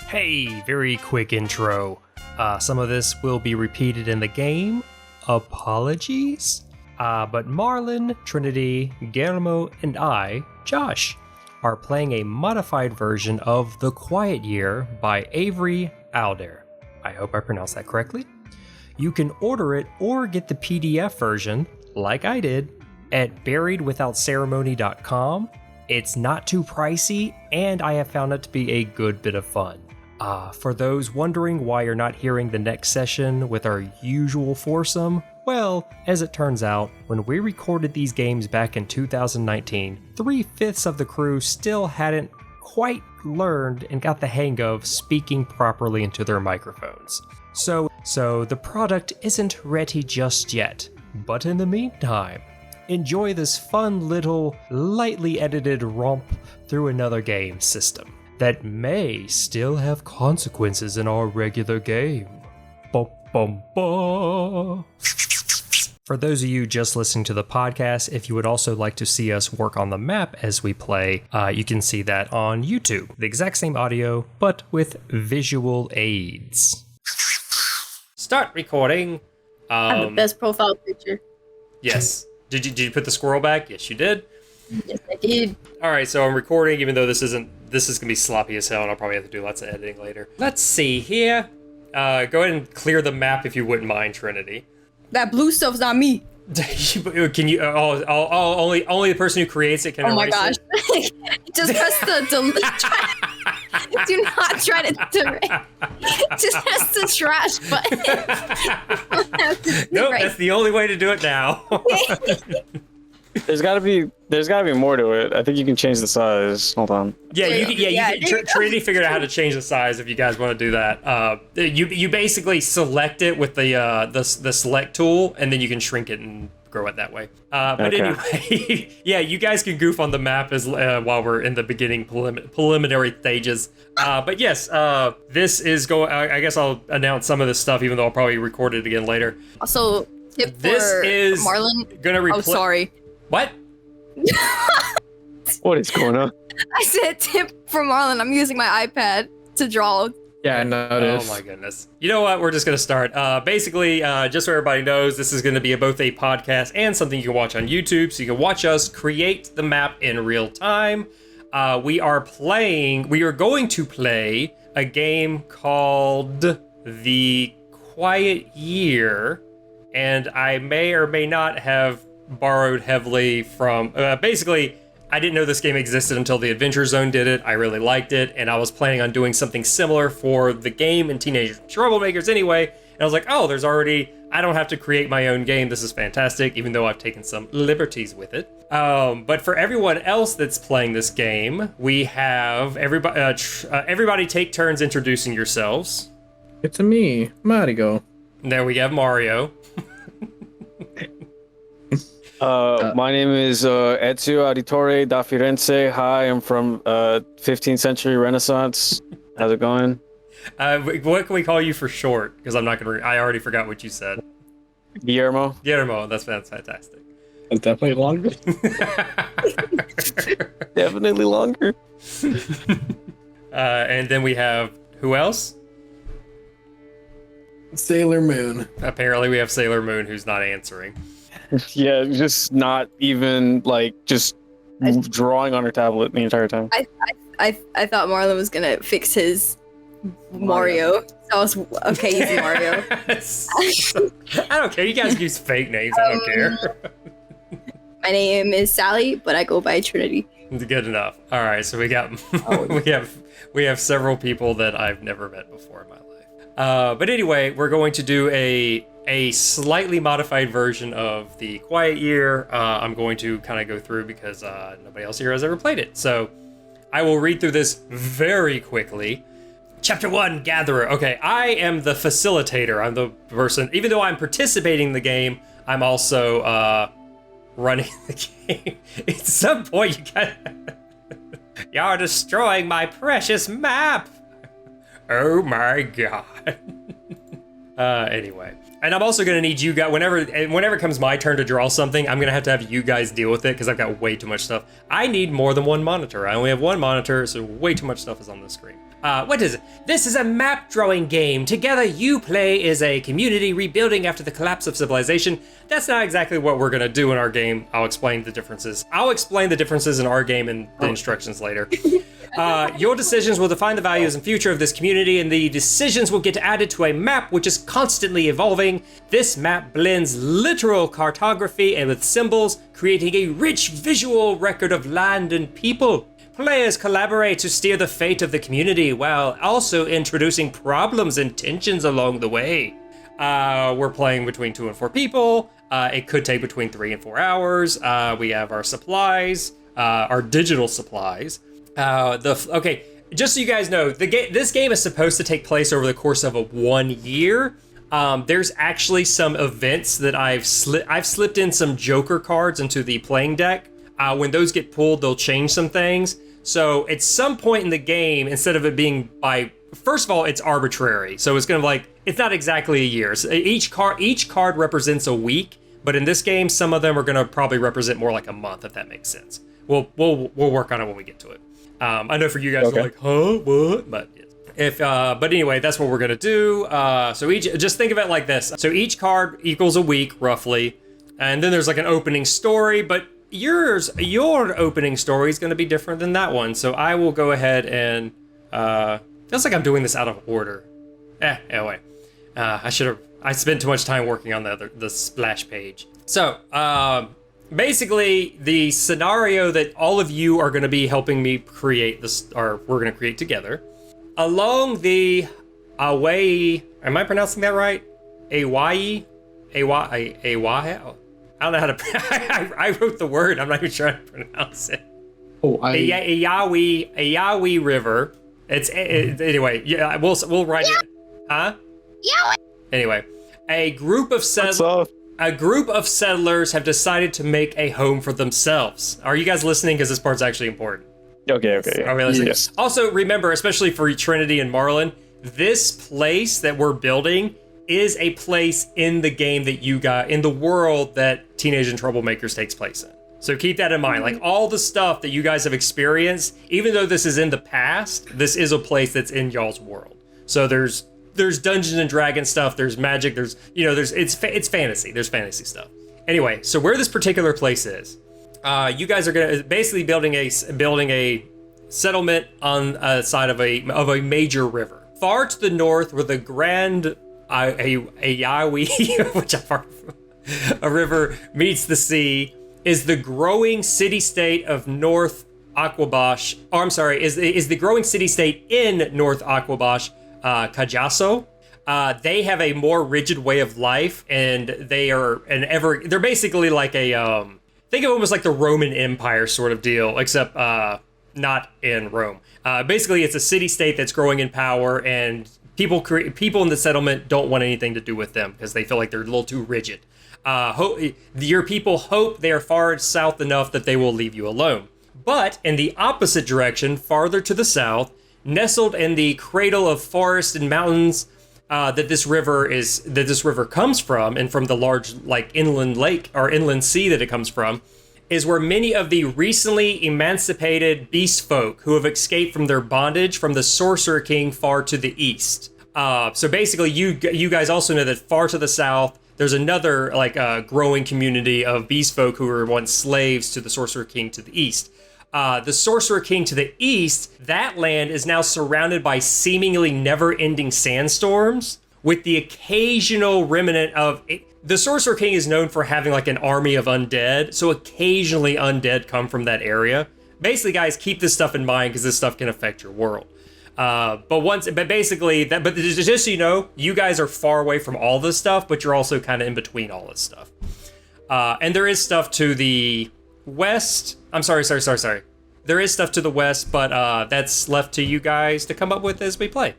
Hey, very quick intro. Some of this will be repeated in the game. Apologies. But Marlon, Trinity, Guillermo, and I, Josh, are playing a modified version of The Quiet Year by Avery Alder. I hope I pronounced that correctly. You can order it or get the PDF version, like I did, at buriedwithoutceremony.com. It's not too pricey, and I have found it to be a good bit of fun. For those wondering why you're not hearing the next session with our usual foursome, well, as it turns out, when we recorded these games back in 2019, 3/5 of the crew still hadn't quite learned and got the hang of speaking properly into their microphones. So the product isn't ready just yet. But in the meantime, enjoy this fun little, lightly edited romp through another game system that may still have consequences in our regular game. Ba-bum-ba. For those of you just listening to the podcast, if you would also like to see us work on the map as we play, you can see that on YouTube. The exact same audio, but with visual aids. Start recording. I have the best profile picture. Yes. Did you put the squirrel back? Yes, you did. Yes, I did. All right, so I'm recording, even though this is gonna be sloppy as hell, and I'll probably have to do lots of editing later. Let's see here. Go ahead and clear the map if you wouldn't mind, Trinity. That blue stuff's not me. Can you? Only the person who creates it can. Oh my gosh! Just press the delete. Do not try to just press the trash button. Nope, that's the only way to do it now. There's gotta be more to it. I think you can change the size. Hold on. Trinity figured out how to change the size if you guys want to do that. You basically select it with the select tool, and then you can shrink it and grow it that way. But okay. Anyway, yeah, you guys can goof on the map as while we're in the beginning preliminary stages. But yes, this is going. I guess I'll announce some of this stuff, even though I'll probably record it again later. Also, tip this for is Marlon. Gonna replace. Oh, sorry. What? What is going on? I said tip for Marlon. I'm using my iPad to draw. Yeah, I noticed. Oh my goodness. You know what? We're just going to start. Basically, just so everybody knows, this is going to be both a podcast and something you can watch on YouTube. So you can watch us create the map in real time. We are going to play a game called The Quiet Year. And I may or may not have borrowed heavily from, basically, I didn't know this game existed until the Adventure Zone did it. I really liked it, and I was planning on doing something similar for the game and Teenage Troublemakers anyway, and I was like, oh, I don't have to create my own game. This is fantastic, even though I've taken some liberties with it. But for everyone else that's playing this game, we have everybody take turns introducing yourselves. It's me, Mario. There we have Mario. My name is Ezio Auditore da Firenze. Hi, I'm from 15th century Renaissance. How's it going? What can we call you for short? Because I'm not going to... I already forgot what you said. Guillermo. Guillermo, that's fantastic. It's definitely longer. Definitely longer. And then we have... Who else? Sailor Moon. Apparently we have Sailor Moon, who's not answering. Yeah, just not even, just drawing on her tablet the entire time. I thought Marlon was gonna fix his Mario. So I was okay using Mario. I don't care. You guys use fake names. I don't care. My name is Sally, but I go by Trinity. Good enough. All right, so we got we have several people that I've never met before in my life. But anyway, we're going to do a slightly modified version of The Quiet Year. I'm going to kind of go through because nobody else here has ever played it. So I will read through this very quickly. Chapter 1, Gatherer. Okay, I am the facilitator. I'm the person, even though I'm participating in the game, I'm also running the game. At some point, y'all destroying my precious map. Oh my god. Anyway. And I'm also going to need you guys, whenever it comes my turn to draw something, I'm going to have you guys deal with it because I've got way too much stuff. I need more than one monitor. I only have one monitor, so way too much stuff is on the screen. What is it? This is a map drawing game. Together you play as a community rebuilding after the collapse of civilization. That's not exactly what we're gonna do in our game. I'll explain the differences. I'll explain the differences in our game and the instructions later. Your decisions will define the values and future of this community, and the decisions will get added to a map which is constantly evolving. This map blends literal cartography and with symbols, creating a rich visual record of land and people. Players collaborate to steer the fate of the community while also introducing problems and tensions along the way. We're playing between 2 and 4 people. It could take between 3 and 4 hours. We have our supplies, our digital supplies. Okay, just so you guys know, this game is supposed to take place over the course of 1 year. There's actually some events that I've slipped in some Joker cards into the playing deck. When those get pulled, they'll change some things. So at some point in the game, instead of it being first of all, it's arbitrary. So it's gonna it's not exactly a year. So each card represents a week, but in this game, some of them are gonna probably represent more like a month, if that makes sense. We'll work on it when we get to it. I know for you guys, okay. Are like, huh, what? But but anyway, that's what we're gonna do. So just think of it like this. So each card equals a week roughly, and then there's like an opening story, but your opening story is going to be different than that one. So I will go ahead and feels like I'm doing this out of order. Anyway, I spent too much time working on the splash page. So basically, the scenario that all of you are going to be helping me create this, or we're going to create together, along the Away. Am I pronouncing that right? Awai. I don't know how to. I wrote the word. I'm not even sure how to pronounce it. Ayawi River. Anyway. Yeah, we'll write it. Huh? Yowie. Anyway, a group of settlers have decided to make a home for themselves. Are you guys listening? Because this part's actually important. Okay. Are we listening? Yes. Also, remember, especially for Trinity and Marlon, this place that we're building is a place in the game that you got, in the world that Teenage and Troublemakers takes place in. So keep that in mind. Like all the stuff that you guys have experienced, even though this is in the past, this is a place that's in y'all's world. So there's Dungeons and Dragons stuff, there's magic, it's fantasy. There's fantasy stuff. Anyway, so where this particular place is, you guys are gonna basically building a settlement on a side of a major river. Far to the north, where the Grand Ayawi, which a river meets the sea, is the growing city-state of North Aquabash. Oh, I'm sorry, is the growing city-state in North Aquabash, KaChurtle. They have a more rigid way of life, and they're basically like think of almost like the Roman Empire sort of deal, except not in Rome. Basically, it's a city-state that's growing in power, and people in the settlement don't want anything to do with them because they feel like they're a little too rigid. Your people hope they are far south enough that they will leave you alone. But in the opposite direction, farther to the south, nestled in the cradle of forest and mountains that this river comes from, and from the large inland lake or inland sea that it comes from, is where many of the recently emancipated beast folk who have escaped from their bondage from the Sorcerer King far to the east. So basically, you guys also know that far to the south, there's another growing community of beast folk who were once slaves to the Sorcerer King to the east. The Sorcerer King to the east, that land is now surrounded by seemingly never-ending sandstorms, with the occasional remnant of... The Sorcerer King is known for having an army of undead, so occasionally undead come from that area. Basically, guys, keep this stuff in mind because this stuff can affect your world. But just so you know, you guys are far away from all this stuff, but you're also kind of in between all this stuff. And there is stuff to the west. I'm sorry. There is stuff to the west, but that's left to you guys to come up with as we play.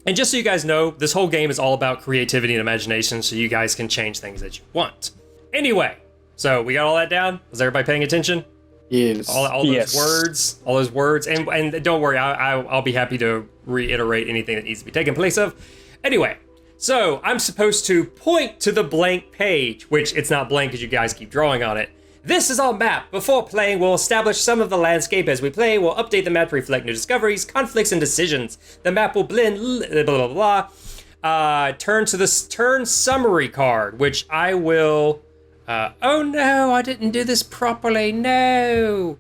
And just so you guys know, this whole game is all about creativity and imagination, so you guys can change things that you want. Anyway, so we got all that down? Was everybody paying attention? Yes. All those words, and don't worry, I'll be happy to reiterate anything that needs to be taken place of. Anyway, so I'm supposed to point to the blank page, which it's not blank because you guys keep drawing on it. This is our map. Before playing, we'll establish some of the landscape as we play. We'll update the map to reflect new discoveries, conflicts, and decisions. The map will blend blah, blah, blah, blah. Turn to the turn summary card, which I will... oh no, I didn't do this properly. No.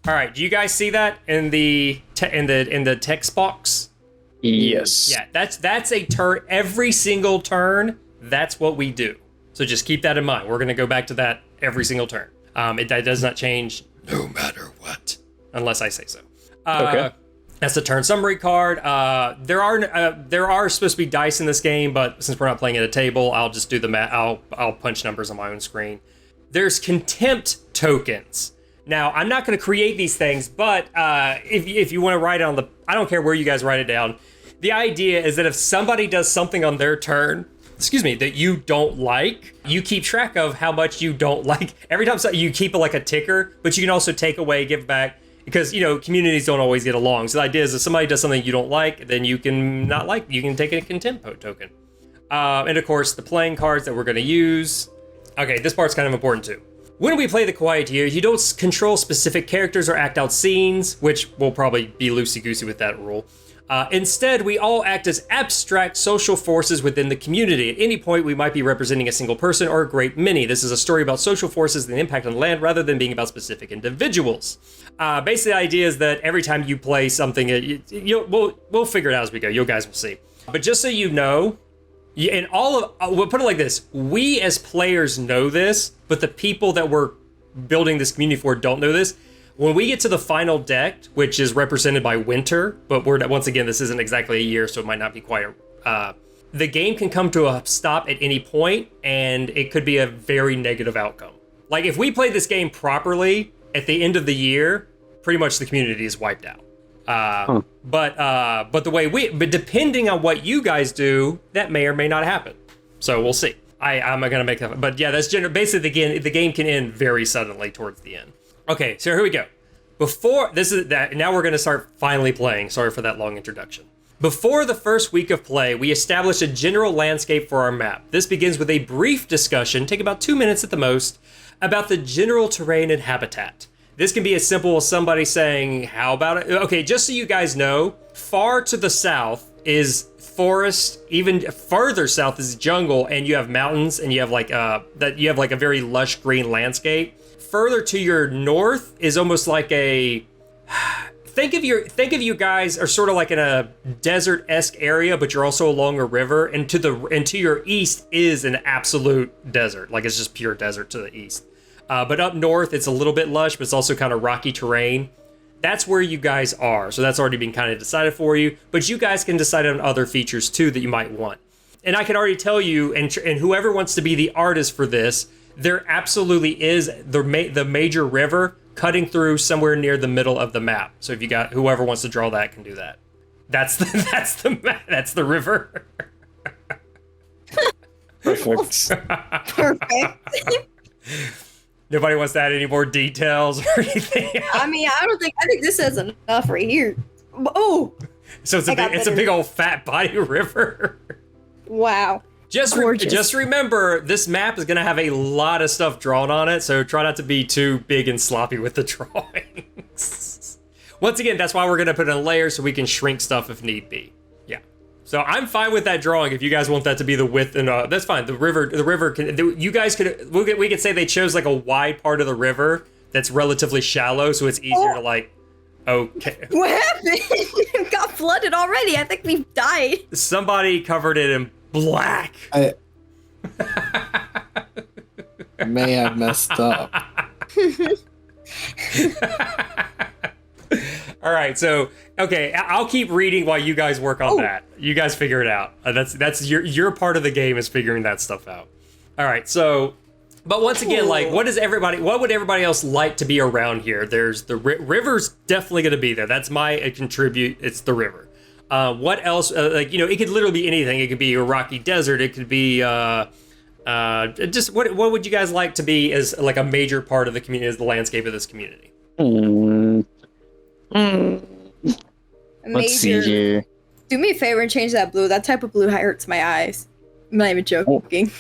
All right, do you guys see that in the text box? Yes. Yeah, that's a turn. Every single turn, that's what we do. So just keep that in mind. We're going to go back to that every single turn. That does not change no matter what, unless I say so. Okay. That's the turn summary card. There are supposed to be dice in this game, but since we're not playing at a table, I'll just do the math. I'll punch numbers on my own screen. There's contempt tokens. Now, I'm not going to create these things, but if you want to write it on I don't care where you guys write it down. The idea is that if somebody does something on their turn, that you don't like, you keep track of how much you don't like. Every time you keep it like a ticker, but you can also take away, give back, because, communities don't always get along. So the idea is if somebody does something you don't like, then you can take a contempt token. And of course, the playing cards that we're going to use. Okay, this part's kind of important too. When we play the Quiet Year, you don't control specific characters or act out scenes, which will probably be loosey-goosey with that rule. Instead, we all act as abstract social forces within the community. At any point, we might be representing a single person or a great many. This is a story about social forces and the impact on the land rather than being about specific individuals. Basically, the idea is that every time you play something, we'll figure it out as we go. You guys will see. But just so you know, we'll put it like this. We as players know this, but the people that we're building this community for don't know this. When we get to the final deck, which is represented by winter, but once again, this isn't exactly a year, so it might not be quite the game can come to a stop at any point, and it could be a very negative outcome. Like, if we play this game properly, at the end of the year, pretty much the community is wiped out. But depending on what you guys do, that may or may not happen. So we'll see. I'm gonna make that, but yeah, that's basically the game can end very suddenly towards the end. Okay, so here we go. Now we're gonna start finally playing. Sorry for that long introduction. Before the first week of play, we establish a general landscape for our map. This begins with a brief discussion, take about 2 minutes at the most, about the general terrain and habitat. This can be as simple as somebody saying, how about it? Okay, just so you guys know, far to the south is forest, even further south is jungle, and you have mountains, and you have like a very lush green landscape. Further to your north is almost like a think of you guys are sort of like in a desert-esque area, but you're also along a river, and to your east is an absolute desert, like it's just pure desert to the east. But up north, it's a little bit lush, but it's also kind of rocky terrain. That's where you guys are. So that's already been kind of decided for you. But you guys can decide on other features, too, that you might want. And I can already tell you, and whoever wants to be the artist for this, there absolutely is the major river cutting through somewhere near the middle of the map. So if you got whoever wants to draw that can do that. That's the river. Perfect. Perfect. Nobody wants to add any more details or anything. I think this is enough right here. Oh. So it's a big old fat body river. Wow. Just remember, this map is going to have a lot of stuff drawn on it, so try not to be too big and sloppy with the drawings. Once again, that's why we're going to put in layers so we can shrink stuff if need be. Yeah. So I'm fine with that drawing if you guys want that to be the width, and that's fine. The river can. You guys could. We could say they chose like a wide part of the river that's relatively shallow, so it's easier to like. Okay. What happened? It got flooded already. I think we've died. Somebody covered it in black. I may have messed up. All right, so okay, I'll keep reading while you guys work on that. You guys figure it out. That's your part of the game is figuring that stuff out. All right, so, but once again, like, what would everybody else like to be around here? There's the river's definitely going to be there. That's my contribute. It's the river. What else? It could literally be anything. It could be a rocky desert. It could be just what would you guys like to be as like a major part of the community, as the landscape of this community? Let's see here. Do me a favor and change that blue. That type of blue hurts my eyes. I'm not even joking.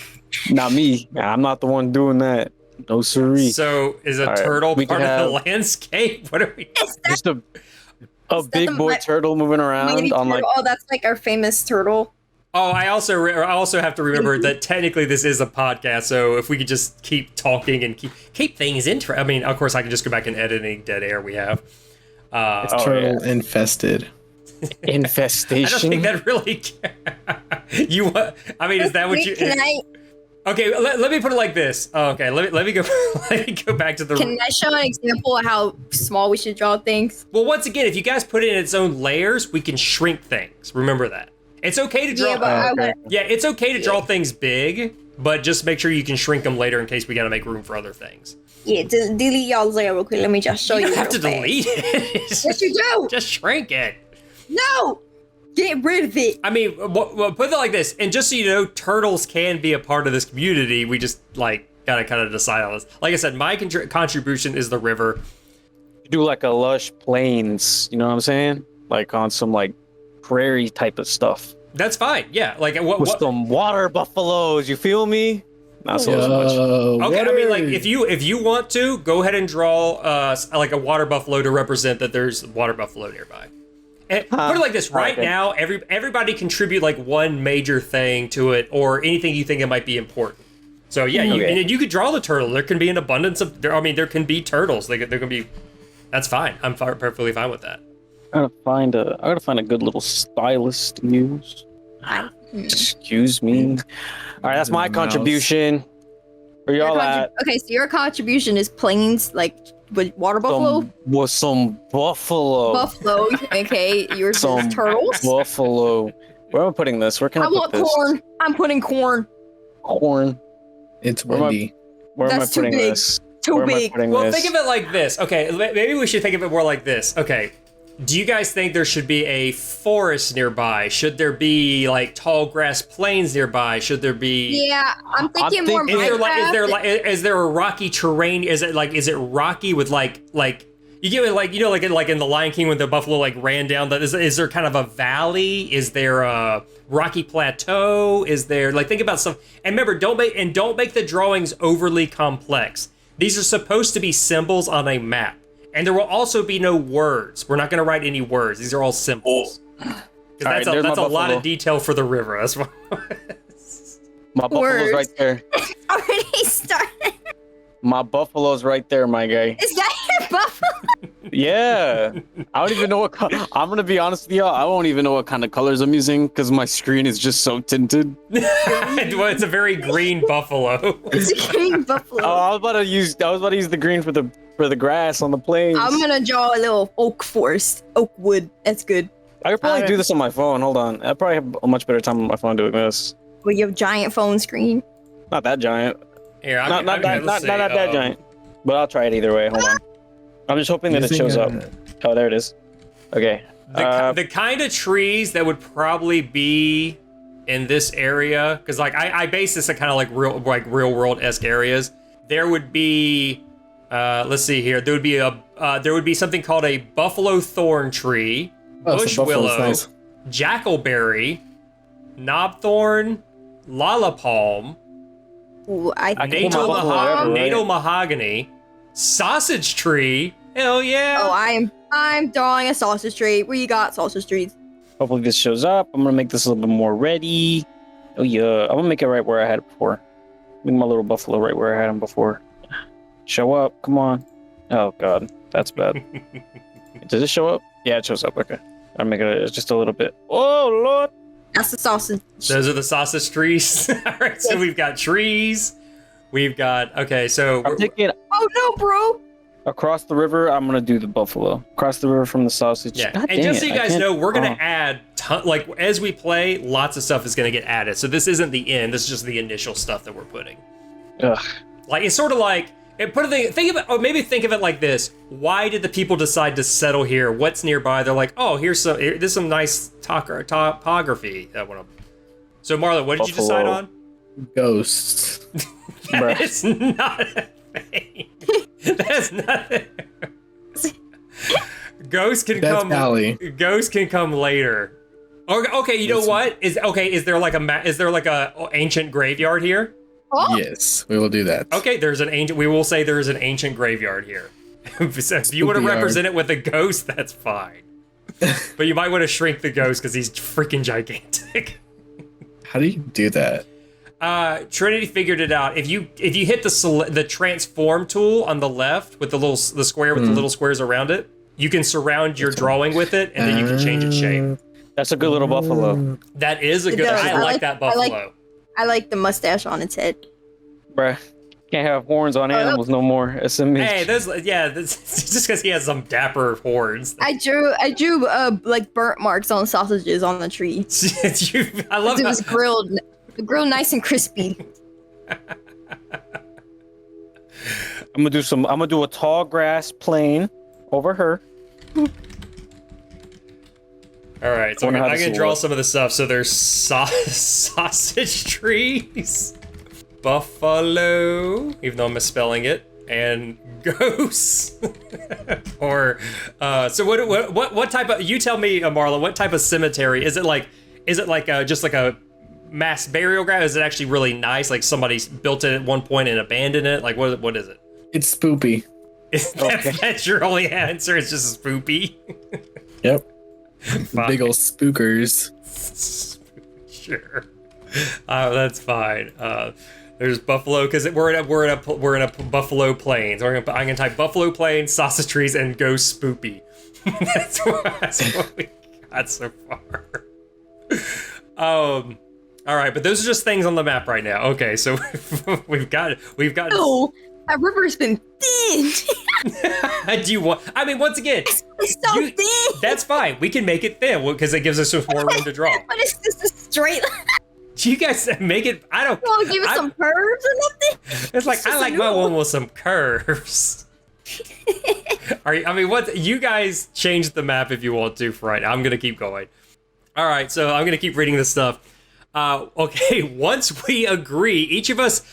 Not me. I'm not the one doing that. No siree. So is a All right, turtle we part can of the have- landscape? What are we? Is that Just a that big the boy turtle moving around mighty on like. turtle? Oh, that's like our famous turtle. Oh, I also have to remember that technically this is a podcast, so if we could just keep talking and keep things interesting. I mean, of course, I can just go back and edit any dead air we have. It's Oh, turtle infested. Infestation. I don't think that really. You what? I mean, is that what you? Can I Okay, let me put it like this. Okay, let me go. Let me go back to the. can I show an example of how small we should draw things? Well, once again, if you guys put it in its own layers, we can shrink things. Remember that. It's okay to draw. Yeah, but I okay. would. Yeah, it's okay to draw things big, but just make sure you can shrink them later in case we got to make room for other things. Yeah, delete y'all's layer real quick. Let me just show you. You don't have to real fast. delete it. Yes, you do. Just shrink it. No, get rid of it. I mean, well, put it like this, and just so you know, turtles can be a part of this community. We just like gotta kind of decide on this. Like I said, my contribution is the river. Do like a lush plains. You know what I'm saying? Like on some like prairie type of stuff That's fine. Yeah, like with what? some water buffaloes. You feel me? Not so much. Okay, I mean, like if you want to, go ahead and draw like a water buffalo to represent that there's water buffalo nearby. And put it like this: right Okay. now, everybody contribute like one major thing to it, or anything you think it might be important. So yeah, Okay. you could draw the turtle. There can be an abundance of. I mean, there can be turtles. There can be. That's fine. I'm perfectly fine with that. I gotta find a good little stylus to use. Excuse me. All right, that's my Mouse. contribution. Where y'all at? Okay, so your contribution is plains, like with water buffalo. With some buffalo. Buffalo. Okay, yours Some is turtles. Buffalo. Where am I putting this? Where can I, I put want this? corn. I'm putting corn. Corn. It's Where am I- windy. Where am I That's too putting big. this? Too Where am I big. putting Well, this? think of it like this. Okay, maybe we should think of it more like this. Okay, do you guys think there should be a forest nearby? Should there be like tall grass plains nearby? Should there be? Yeah, I'm thinking more Is there Minecraft. is there a rocky terrain? Is it rocky with like you get it like like in the Lion King when the buffalo like ran down? Is there kind of a valley? Is there a rocky plateau? Is there like think about some? And remember, don't make the drawings overly complex. These are supposed to be symbols on a map, and there will also be no words. We're not going to write any words. These are all symbols. 'Cause Alright, that's there's a my lot buffalo. of detail for the river. That's why. My buffalo's Words. right there. Already started. My buffalo's right there, my guy. Is that your buffalo? Yeah. I don't even know what I'm going to be honest with y'all. I won't even know what kind of colors I'm using because my screen is just so tinted. Well, it's a very green buffalo. It's a green buffalo. Oh, I was about to use the green for the grass on the plains. I'm gonna draw a little oak forest, oak wood. That's good. I could probably do this on my phone. Hold on. I probably have a much better time on my phone doing this. With your giant phone screen. Not that giant. Here, Not that giant. But I'll try it either way. Hold on. I'm just hoping that it shows up. Oh, there it is. Okay. The kind of trees that would probably be in this area, because like I base this at kind of like real world-esque areas. There would be, let's see here. There would be something called a buffalo thorn tree, bush willow, Nice. jackalberry, knobthorn, lollapalm, Ooh, I can think. put my buffalo wherever, right? natal mahogany, sausage tree. Hell yeah! Oh, I'm drawing a sausage tree. Where you got sausage trees? Hopefully this shows up. I'm gonna make this a little bit more ready. Oh yeah. I'm gonna make it right where I had it before. Make my little buffalo right where I had him before. Show up. Come on. Oh god. That's bad. Does it show up? Yeah, it shows up. Okay. I'll make it just a little bit. Oh lord. That's the sausage. Those are the sausage trees. All right, so we've got trees. We've got so I'm taking Oh no, bro! across the river. I'm gonna do the buffalo. Across the river from the sausage. yeah. God And dang just so it, you I guys can't- know, we're gonna oh. add like as we play, lots of stuff is gonna get added. So this isn't the end. This is just the initial stuff that we're putting. Ugh. Like it's sort of like think of it, or maybe think of it like this: why did the people decide to settle here? What's nearby? They're like, oh, there's some nice topography. That one. So Marlon, what did you decide Buffalo. on? Ghosts. Bruh. It's not a thing. That's nothing. Ghosts can Death come. Valley. Ghosts can come later. Okay, you know what? Is there like a ancient graveyard here? Oh. Yes, we will do that. Okay, we will say there is an ancient graveyard here. If you want to Spooky represent it with a ghost, that's fine. But you might want to shrink the ghost because he's freaking gigantic. How do you do that? Trinity figured it out. If you hit the transform tool on the left with the square with the little squares around it, you can surround your drawing with it, and then you can change its shape. That's a good little buffalo. That is a good. I like that buffalo. I like the mustache on its head. Bruh. Can't have horns on animals no more. It's a Mage. Hey, it's just because he has some dapper horns. I drew like burnt marks on sausages on the tree. I love It was grilled nice and crispy. I'm gonna do a tall grass plane over her. All right, so I'm Wonder how gonna this will draw work. some of the stuff. So there's sausage trees, buffalo, even though I'm misspelling it, and ghosts. Or so what type of? You tell me, Marlon. What type of cemetery is it? Just like a mass burial ground? Is it actually really nice? Like somebody built it at one point and abandoned it? Like what is it? It's spoopy. That's your only answer? It's just spoopy. Yep. Fine. Big old spookers. Sure. That's fine. There's buffalo because we're in a buffalo plains. I'm gonna type buffalo plains, sausage trees, and ghost spoopy. that's what we got so far. All right, but those are just things on the map right now. Okay, so we've got. Oh, that river's been thin. Do you want? I mean, once again, It's so thin. that's fine. We can make it thin because it gives us some more room to draw. But it's just a straight line. Do you guys make it? I don't. You want to give it some curves or nothing? It's like It's I just like a my noodle. one with some curves. What? You guys change the map if you want to for right now. I'm gonna keep going. All right, so I'm gonna keep reading this stuff. Okay, once we agree, each of us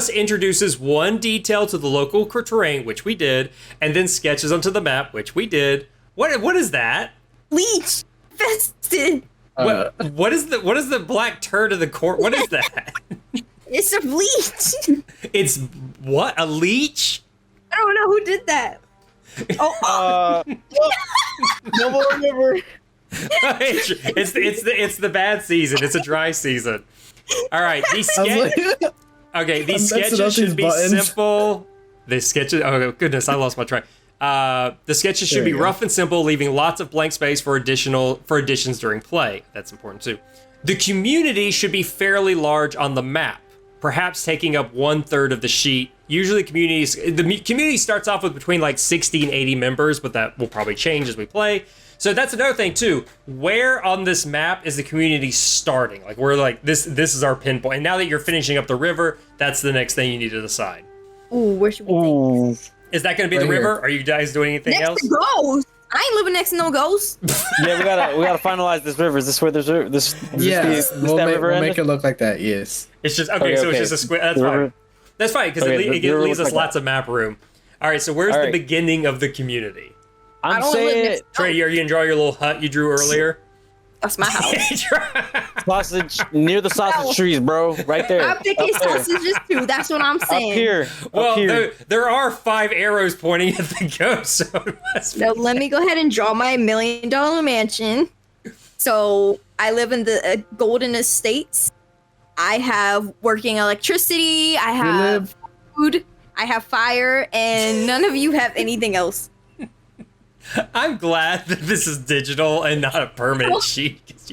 introduces one detail to the local terrain, which we did, and then sketches onto the map, which we did. What is that? Leech fested. What is the black turd of the court? What is that? It's a leech. It's what? A leech? I don't know who did that. Oh, No more river. it's the bad season. It's a dry season. All right, these sketches should be simple. The sketches. Oh goodness, I lost my track. The sketches should be rough and simple, leaving lots of blank space for additions during play. That's important too. The community should be fairly large on the map, perhaps taking up 1/3 of the sheet. Usually, the community starts off with between like 60 and 80 members, but that will probably change as we play. So that's another thing too. Where on this map is the community starting? Like we're like this is our pinpoint. And now that you're finishing up the river, that's the next thing you need to decide. ooh, where should we take? Ooh. Is that going to be the Right river? here. Are you guys doing anything Next else? to ghosts. I ain't living next to no ghosts. Yeah, we gotta finalize this river. Is this where there's this? Yes, that river we'll ended? make it look like that. Yes. It's just okay. So Okay. it's just a square. That's The fine. river- That's fine because Okay, it the river leaves us looks like lots of map room. All right. So where's All the right. beginning of the community? I I'm don't live saying next. Trey, are you enjoying your little hut you drew earlier? That's my house. sausage near the sausage trees, bro. Right there. I'm picking Up there. sausages too. That's what I'm Up saying. here. Well, Up here. there are 5 arrows pointing at the ghost. So it must So let me go ahead and draw my $1 million mansion. So I live in the Golden Estates. I have working electricity. I have food. I have fire, and none of you have anything else. I'm glad that this is digital and not a permanent sheet. 'Cause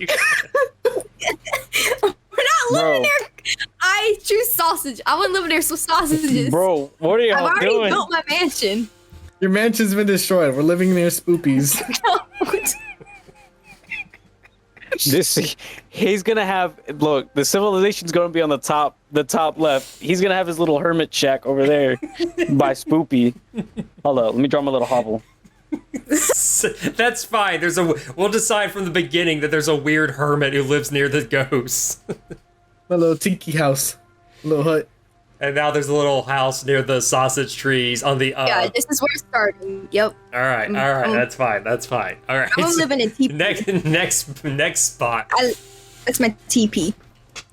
We're not living Bro. there. I choose sausage. I want to live there with sausages. Bro, what are I've y'all already doing? built my mansion. Your mansion's been destroyed. We're living near spoopies. He's gonna have look. The civilization's gonna be on the top left. He's gonna have his little hermit shack over there by Spoopy. Hold up, let me draw my little hovel. That's fine. We'll decide from the beginning that there's a weird hermit who lives near the ghosts. My little tiki house. Little hut. And now there's a little house near the sausage trees on the Yeah, this is where it's starting. Yep. All right, that's fine. All right. I'm living in TP. Next spot. That's my TP.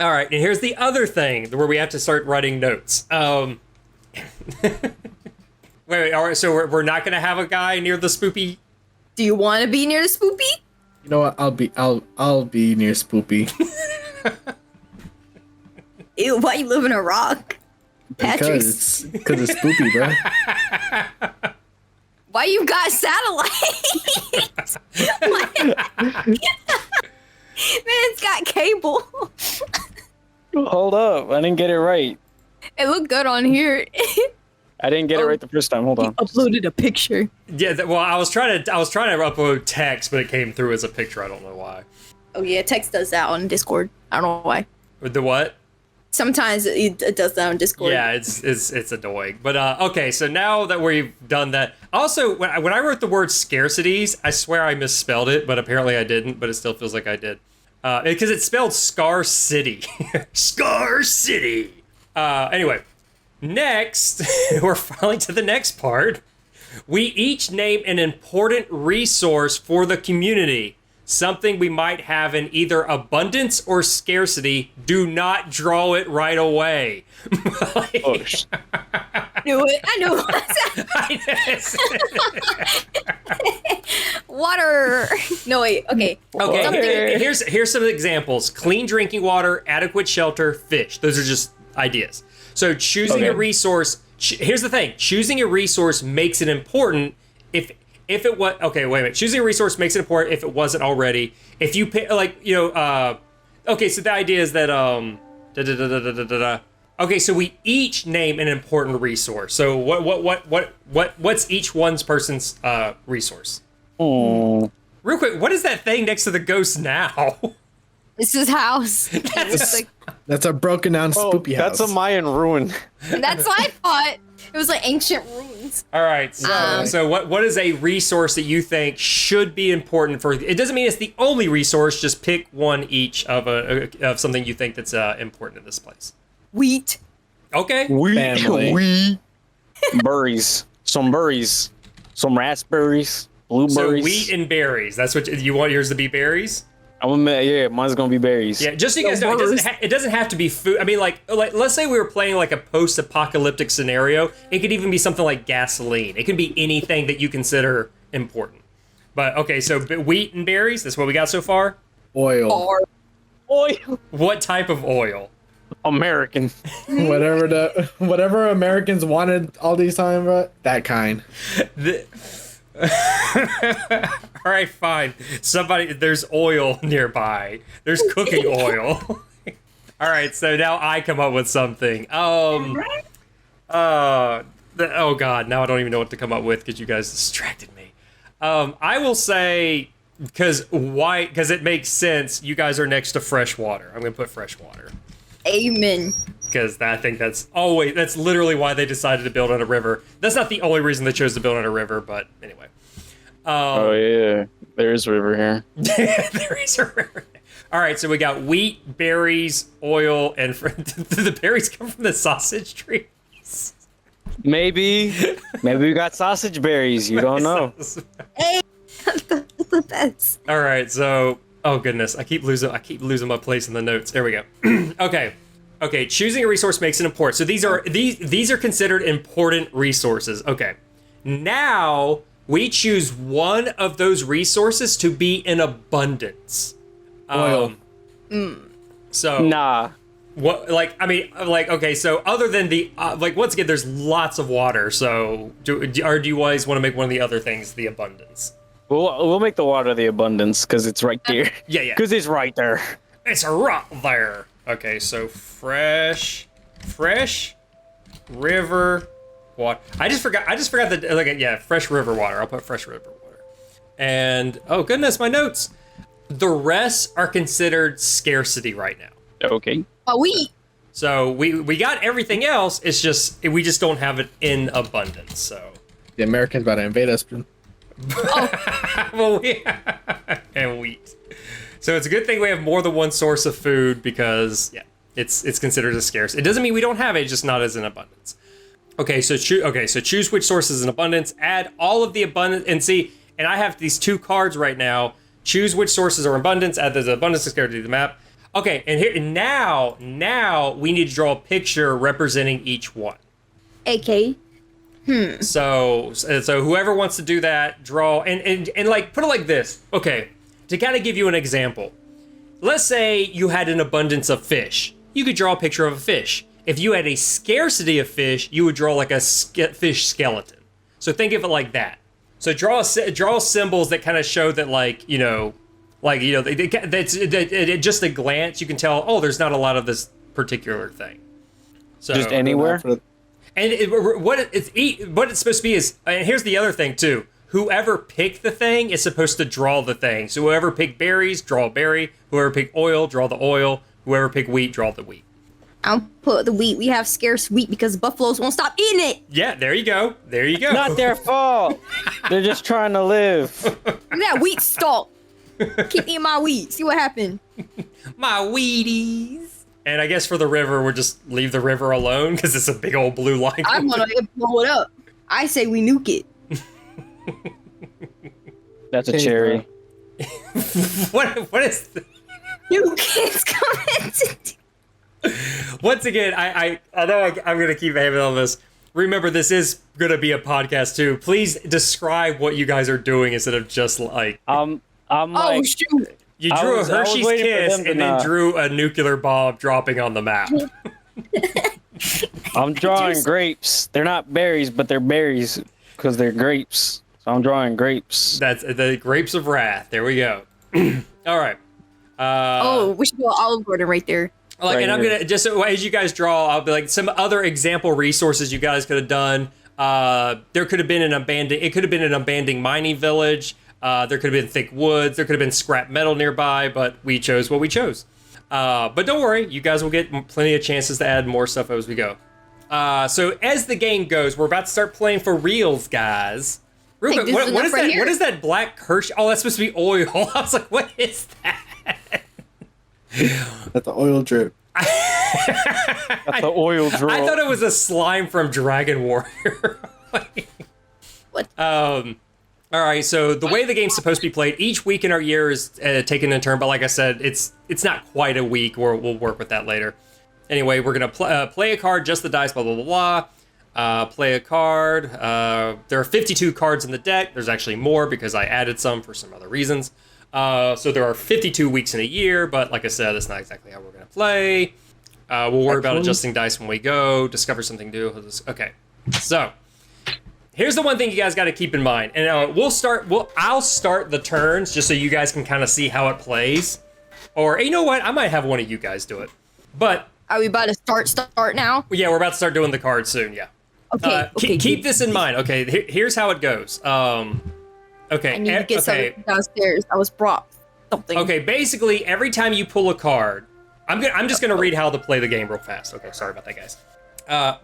All right, and here's the other thing where we have to start writing notes. Wait, all right, so we're not gonna have a guy near the spoopy. Do you want to be near the spoopy? You know what? I'll be near Spoopy. Ew, why you live in a rock? Patrick, Because it's Spoopy, bro. why you got satellites? Man's got cable. Hold up, I didn't get it right. It looked good on here. I didn't get it right the first time. Hold on. Uploaded a picture. Yeah, well, I was trying to upload text, but it came through as a picture. I don't know why. Oh yeah, text does that on Discord. I don't know why. With the what? Sometimes it does that on Discord. Yeah, it's annoying. But okay, so now that we've done that, also when I wrote the word scarcities, I swear I misspelled it, but apparently I didn't. But it still feels like I did, because it's spelled Scar City. Scar City. Anyway, next we're finally to the next part. We each name an important resource for the community. Something we might have in either abundance or scarcity. Do not draw it right away. Like, Oh, I knew it. Water. No wait. Okay. okay, Something- here's some examples. Clean drinking water, adequate shelter, fish. Those are just ideas. So choosing a resource, here's the thing. Choosing a resource makes it important if it was, okay, wait a minute. Choosing a resource makes it important if it wasn't already. If you pick, like, okay, so the idea is that, okay, so we each name an important resource. So what's each one's person's resource? Oh. Real quick, what is that thing next to the ghost now? This is house. That's a broken down Spoopy house. That's a Mayan ruin. That's what I thought. It was like ancient ruins. All right, so what is a resource that you think should be important for? It doesn't mean it's the only resource. Just pick one each of something you think that's important in this place. Wheat. Okay. Family. Berries. Some berries. Some raspberries. Blueberries. So wheat and berries. That's what you want yours to be. Berries. Yeah, mine's gonna be berries. Yeah, just so you guys know, it doesn't have to be food. I mean, like let's say we were playing like a post-apocalyptic scenario. It could even be something like gasoline. It can be anything that you consider important. But okay, so wheat and berries. That's what we got so far. Oil. Oil. What type of oil? American. Whatever Americans wanted all these time, bro. That kind. All right, fine. There's oil nearby. There's cooking oil. All right, so now I come up with something. Oh God, now I don't even know what to come up with because you guys distracted me. I will say, because it makes sense. You guys are next to fresh water. I'm gonna put fresh water. Amen. Because I think that's literally why they decided to build on a river. That's not the only reason they chose to build on a river, but anyway. Oh yeah, there is a river here. There is a river. All right, so we got wheat, berries, oil, and do the berries come from the sausage trees? Maybe we got sausage berries. You don't know. Hey, the best. All right, so oh goodness, I keep losing my place in the notes. There we go. Okay. Choosing a resource makes it important. So these are considered important resources. Okay, now we choose one of those resources to be in abundance. Oil. So Nah. what? Okay. So other than the once again, there's lots of water. So do you guys want to make one of the other things the abundance? We'll make the water the abundance because it's right there. Yeah. Because it's right there. It's right there. Okay, so fresh river water. I just forgot that fresh river water. I'll put fresh river water. And oh goodness, my notes. The rest are considered scarcity right now. Okay. Wheat. So we got everything else. It's just we just don't have it in abundance. So The Americans about to invade us. well, and wheat. So it's a good thing we have more than one source of food because it's considered as scarce. It doesn't mean we don't have it, just not as in abundance. Okay, so choose which source is in abundance. Add all of the abundance and I have these two cards right now. Choose which sources are in abundance. Add the abundance and scarcity to the map. Okay, and here now we need to draw a picture representing each one. AK. So whoever wants to do that, draw and like put it like this. Okay, to kind of give you an example, let's say you had an abundance of fish. You could draw a picture of a fish. If you had a scarcity of fish, you would draw like a fish skeleton. So think of it like that. So draw symbols that kind of show that that's just a glance you can tell. Oh, there's not a lot of this particular thing. So Just anywhere. and what it's supposed to be is, and here's the other thing too. Whoever picked the thing is supposed to draw the thing. So whoever picked berries, draw a berry. Whoever picked oil, draw the oil. Whoever picked wheat, draw the wheat. I'll put the wheat. We have scarce wheat because buffaloes won't stop eating it. Yeah, there you go. There you go. Not their fault. They're just trying to live. Look at that wheat stalk. Keep eating my wheat. See what happened. My Wheaties. And I guess for the river, we'll just leave the river alone because it's a big old blue line. I want to blow it up. I say we nuke it. That's a cherry. What is You kids coming to Once again, I know I'm going to keep hammering on this. Remember, this is going to be a podcast too. Please describe what you guys are doing instead of just like... I'm Oh, like, shoot. You drew a Hershey's Kiss them to and then not- drew a nuclear bomb dropping on the map. I'm drawing grapes. They're not berries, but they're berries because they're grapes. So I'm drawing grapes. That's the Grapes of Wrath. There we go. All right. We should go Olive Garden right there. Like, Right and I'm here. gonna just so as you guys draw, I'll be like some other example resources you guys could have done. There could have been an abandoned. It could have been an abandoned mining village. There could have been thick woods. There could have been scrap metal nearby, but we chose what we chose. But don't worry, you guys will get plenty of chances to add more stuff as we go. So as the game goes, we're about to start playing for reals, guys. Real Hey, quick, this what is is enough right that? here. What is that black Hershey? Oh, that's supposed to be oil. I was like, what is that? Let the oil drip. Got the oil drill. I thought it was a slime from Dragon Warrior. What? All right, so the way the game's supposed to be played, each week in our year is taken in turn, but like I said, it's not quite a week. We'll work with that later. Anyway, we're gonna play a card, just the dice, blah blah blah blah. Play a card. There are 52 cards in the deck. There's actually more because I added some for some other reasons. So there are 52 weeks in a year, but like I said, that's not exactly how we're gonna play. We'll worry about adjusting dice when we go. Discover something new. Okay, so. Here's the one thing you guys got to keep in mind, and I'll start the turns just so you guys can kind of see how it plays. Or you know what? I might have one of you guys do it. But Are we about to start now? yeah, we're about to start doing the cards soon. Yeah. Okay. Keep this in mind. Okay, here's how it goes. Okay. I need to get something downstairs. I was brought something. Okay, basically every time you pull a card, I'm just gonna read how to play the game real fast. Okay, sorry about that, guys.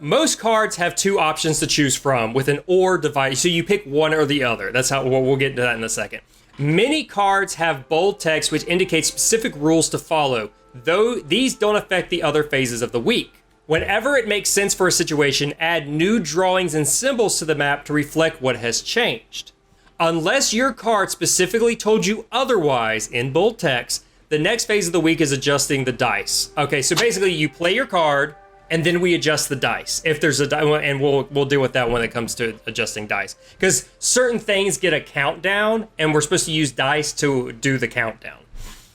Most cards have two options to choose from with an or device, so you pick one or the other. That's how we'll get into that in a second. Many cards have bold text which indicates specific rules to follow, though these don't affect the other phases of the week. Whenever it makes sense for a situation, add new drawings and symbols to the map to reflect what has changed. Unless your card specifically told you otherwise in bold text, the next phase of the week is adjusting the dice. Okay, so basically you play your card, and then we adjust the dice. If there's a and we'll deal with that when it comes to adjusting dice, because certain things get a countdown, and we're supposed to use dice to do the countdown.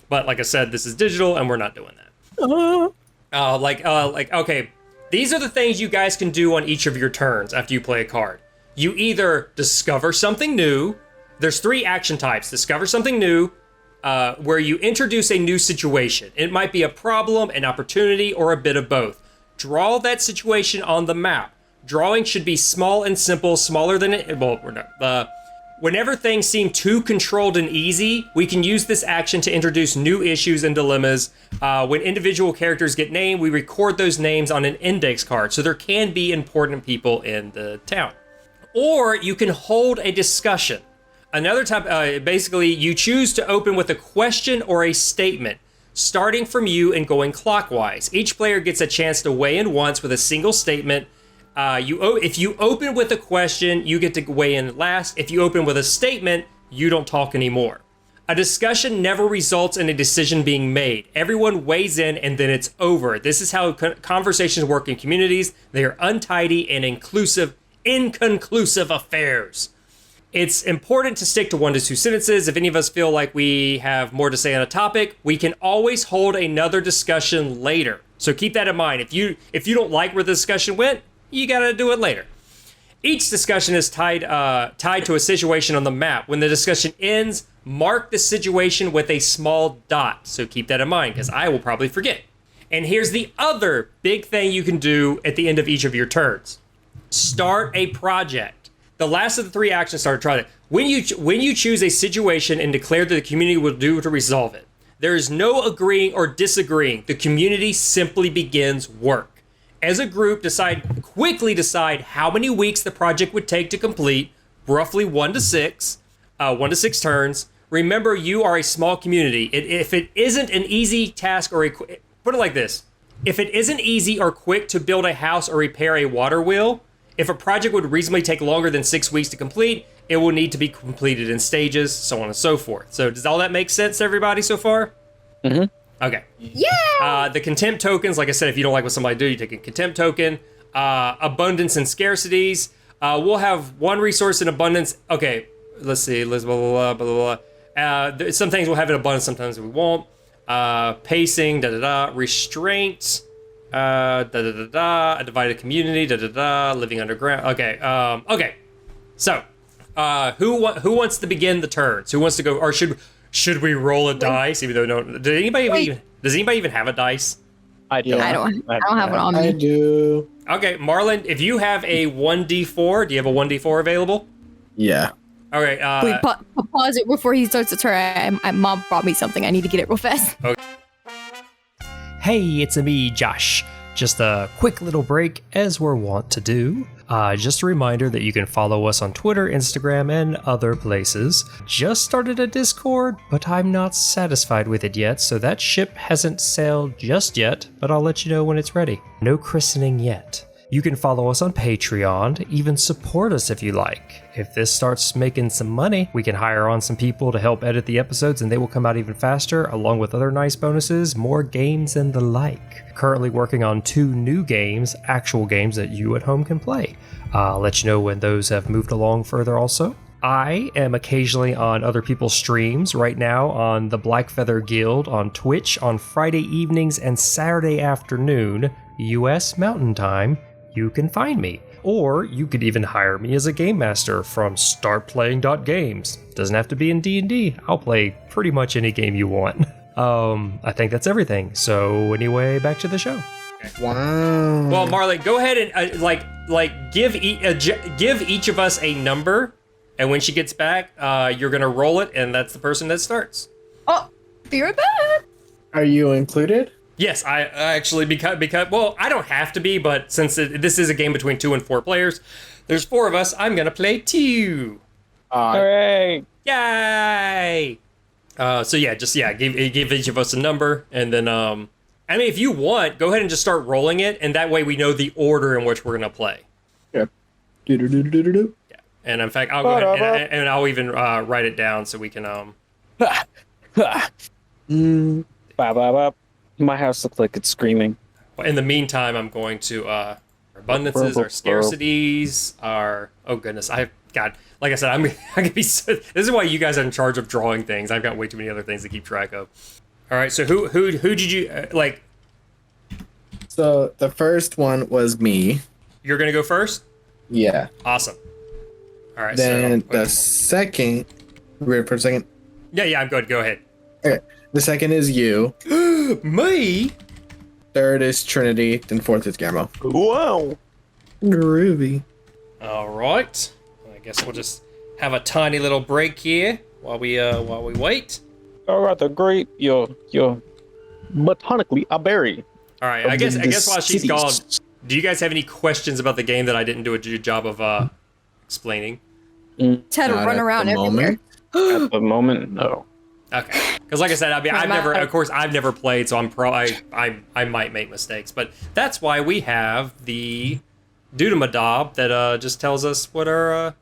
But like I said, this is digital, and we're not doing that. Okay, these are the things you guys can do on each of your turns after you play a card. You either discover something new. There's 3 action types: discover something new, where you introduce a new situation. It might be a problem, an opportunity, or a bit of both. Draw that situation on the map. Drawing should be small and simple, smaller than it. Whenever things seem too controlled and easy, we can use this action to introduce new issues and dilemmas. When individual characters get named, we record those names on an index card, so there can be important people in the town. Or you can hold a discussion. Another type, basically, you choose to open with a question or a statement, starting from you and going clockwise. Each player gets a chance to weigh in once with a single statement. If you open with a question, you get to weigh in last. If you open with a statement, you don't talk anymore. A discussion never results in a decision being made. Everyone weighs in and then it's over. This is how conversations work in communities. They are untidy and inconclusive affairs. It's important to stick to 1 to 2 sentences. If any of us feel like we have more to say on a topic, we can always hold another discussion later. So keep that in mind. If you don't like where the discussion went, you gotta do it later. Each discussion is tied to a situation on the map. When the discussion ends, mark the situation with a small dot. So keep that in mind, because I will probably forget. And here's the other big thing you can do at the end of each of your turns. Start a project. The last of the 3 actions start a project. When you choose a situation and declare that the community will do to resolve it, there is no agreeing or disagreeing. The community simply begins work. As a group, quickly decide how many weeks the project would take to complete, roughly 1 to 6 turns. Remember, you are a small community. If it isn't an easy task put it like this. If it isn't easy or quick to build a house or repair a water wheel, if a project would reasonably take longer than 6 weeks to complete, it will need to be completed in stages, so on and so forth. So does all that make sense to everybody so far? Mm-hmm. Okay. Yeah. The contempt tokens, like I said, if you don't like what somebody do, you take a contempt token. Abundance and scarcities. We'll have 1 resource in abundance. Okay, let's see. Let's blah, blah, blah, blah, blah. Some things we'll have in abundance, sometimes we won't. Pacing, da-da-da. Restraint, da-da-da-da. A divided community, da-da-da. Living underground. Okay, okay. So, who wants to begin the turns? Who wants to go, or should we roll a dice? Even though does anybody even have a dice? I do. I don't have it on me. I do. Okay, Marlon, if you have a 1d4, do you have a 1d4 available? Yeah. All right. Wait, pause it before he starts the turn. My mom brought me something. I need to get it real fast. Okay. Hey, it's me, Josh. Just a quick little break, as we're wont to do. Just a reminder that you can follow us on Twitter, Instagram, and other places. Just started a Discord, but I'm not satisfied with it yet, so that ship hasn't sailed just yet, but I'll let you know when it's ready. No christening yet. You can follow us on Patreon, even support us if you like. If this starts making some money, we can hire on some people to help edit the episodes and they will come out even faster, along with other nice bonuses, more games, and the like. Currently working on 2 new games, actual games that you at home can play. I'll let you know when those have moved along further also. I am occasionally on other people's streams right now on the Blackfeather Guild on Twitch on Friday evenings and Saturday afternoon, US Mountain Time. You can find me. Or you could even hire me as a game master from startplaying.games. Doesn't have to be in D&D. I'll play pretty much any game you want. I think that's everything. So anyway, back to the show. Wow. Well, Marlon, go ahead and give each of us a number, and when she gets back, you're gonna roll it, and that's the person that starts. Oh, be right back. Are you included? Yes, I actually because well, I don't have to be, but since this is a game between 2 and 4 players, there's 4 of us. I'm gonna play 2. Hooray! Yay! So yeah, give each of us a number, and then I mean, if you want, go ahead and just start rolling it, and that way we know the order in which we're gonna play. Yeah. Do. Yeah, and in fact, I'll go ahead and I'll even write it down so we can Ba ba ba. My house looks like it's screaming. In the meantime, I'm going to our abundances, our scarcities, our oh goodness, like I said, I'm gonna be. This is why you guys are in charge of drawing things. I've got way too many other things to keep track of. All right, so who did you like? So the first one was me. You're gonna go first. Yeah. Awesome. All right. Then so, the second. Wait for a second. Yeah, I'm good. Go ahead. Okay. The second is you. Me. Third is Trinity. Then 4th is Guillermo. Wow. Groovy. All right. I guess we'll just have a tiny little break here while we wait. All right, the great you're botanically a berry. All right. I guess while she's gone, do you guys have any questions about the game that I didn't do a good job of explaining? Ted Not run at around the everywhere. At the moment, no. Okay, because like I said, I mean, I've never played, so I might make mistakes, but that's why we have the Dudamadab that just tells us what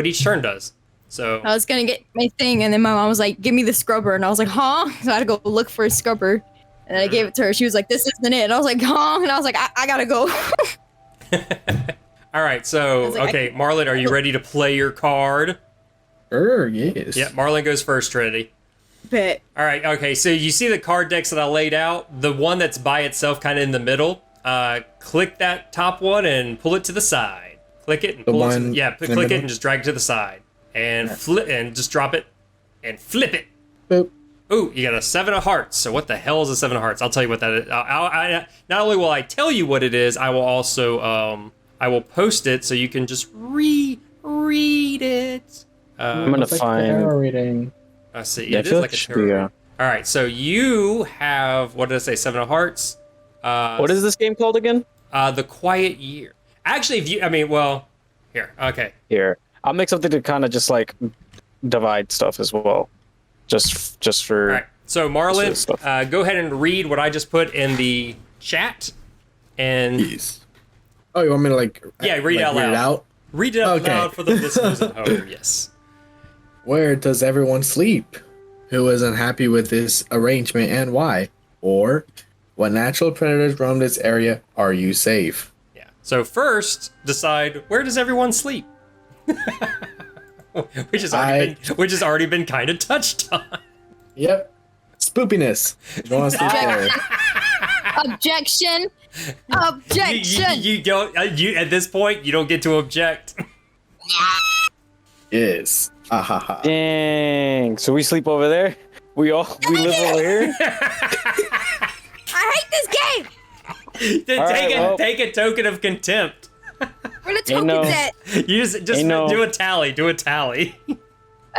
each turn does. So I was gonna get my thing, and then my mom was like, "Give me the scrubber," and I was like, "Huh?" So I had to go look for a scrubber, and I gave it to her. She was like, "This isn't it," and I was like, "Huh?" And I was like, "I gotta go." all right, so like, okay, Marlon, are you ready to play your card? Yes. Yeah, Marlon goes first, Trinity. Bet. All right, okay, so you see the card decks that I laid out? The one that's by itself kind of in the middle, click that top one and pull it to the side. Click it and The pull it to one yeah, in the click it middle? and just drag it to the side. And flip and just drop it and flip it. Boop. Ooh, you got a 7 of hearts. So what the hell is a 7 of hearts? I'll tell you what that is. Not only will I tell you what it is, I will also I will post it so you can just read it. I'm gonna find. reading. I see. Yeah, I It is feel like like a it should tarot. be. All right, so you have, what did I say? 7 of hearts. What is this game called again? The Quiet Year. Actually, if you, here. Okay. Here, I'll make something to kind of just like divide stuff as well, just for. All right. So Marlon, stuff. go ahead and read what I just put in the chat, and Yes. Oh, you want me to Yeah, read it out read loud. it out? read it out Okay. loud for the listeners at home. Yes. Where does everyone sleep? Who is unhappy with this arrangement and why? Or what natural predators roam this area? Are you safe? Yeah. So first, decide where does everyone sleep, which has already been kind of touched on. Yep. Spoopiness. You want to sleep there? Objection. Objection. You don't. You at this point, you don't get to object. Yes. Ah, ha, ha. Dang! So we sleep over there. We live over here. I hate this game. Then All right, well. take a token of contempt. Where the tokens no- at? You just Ain't no- do a tally. Do a tally.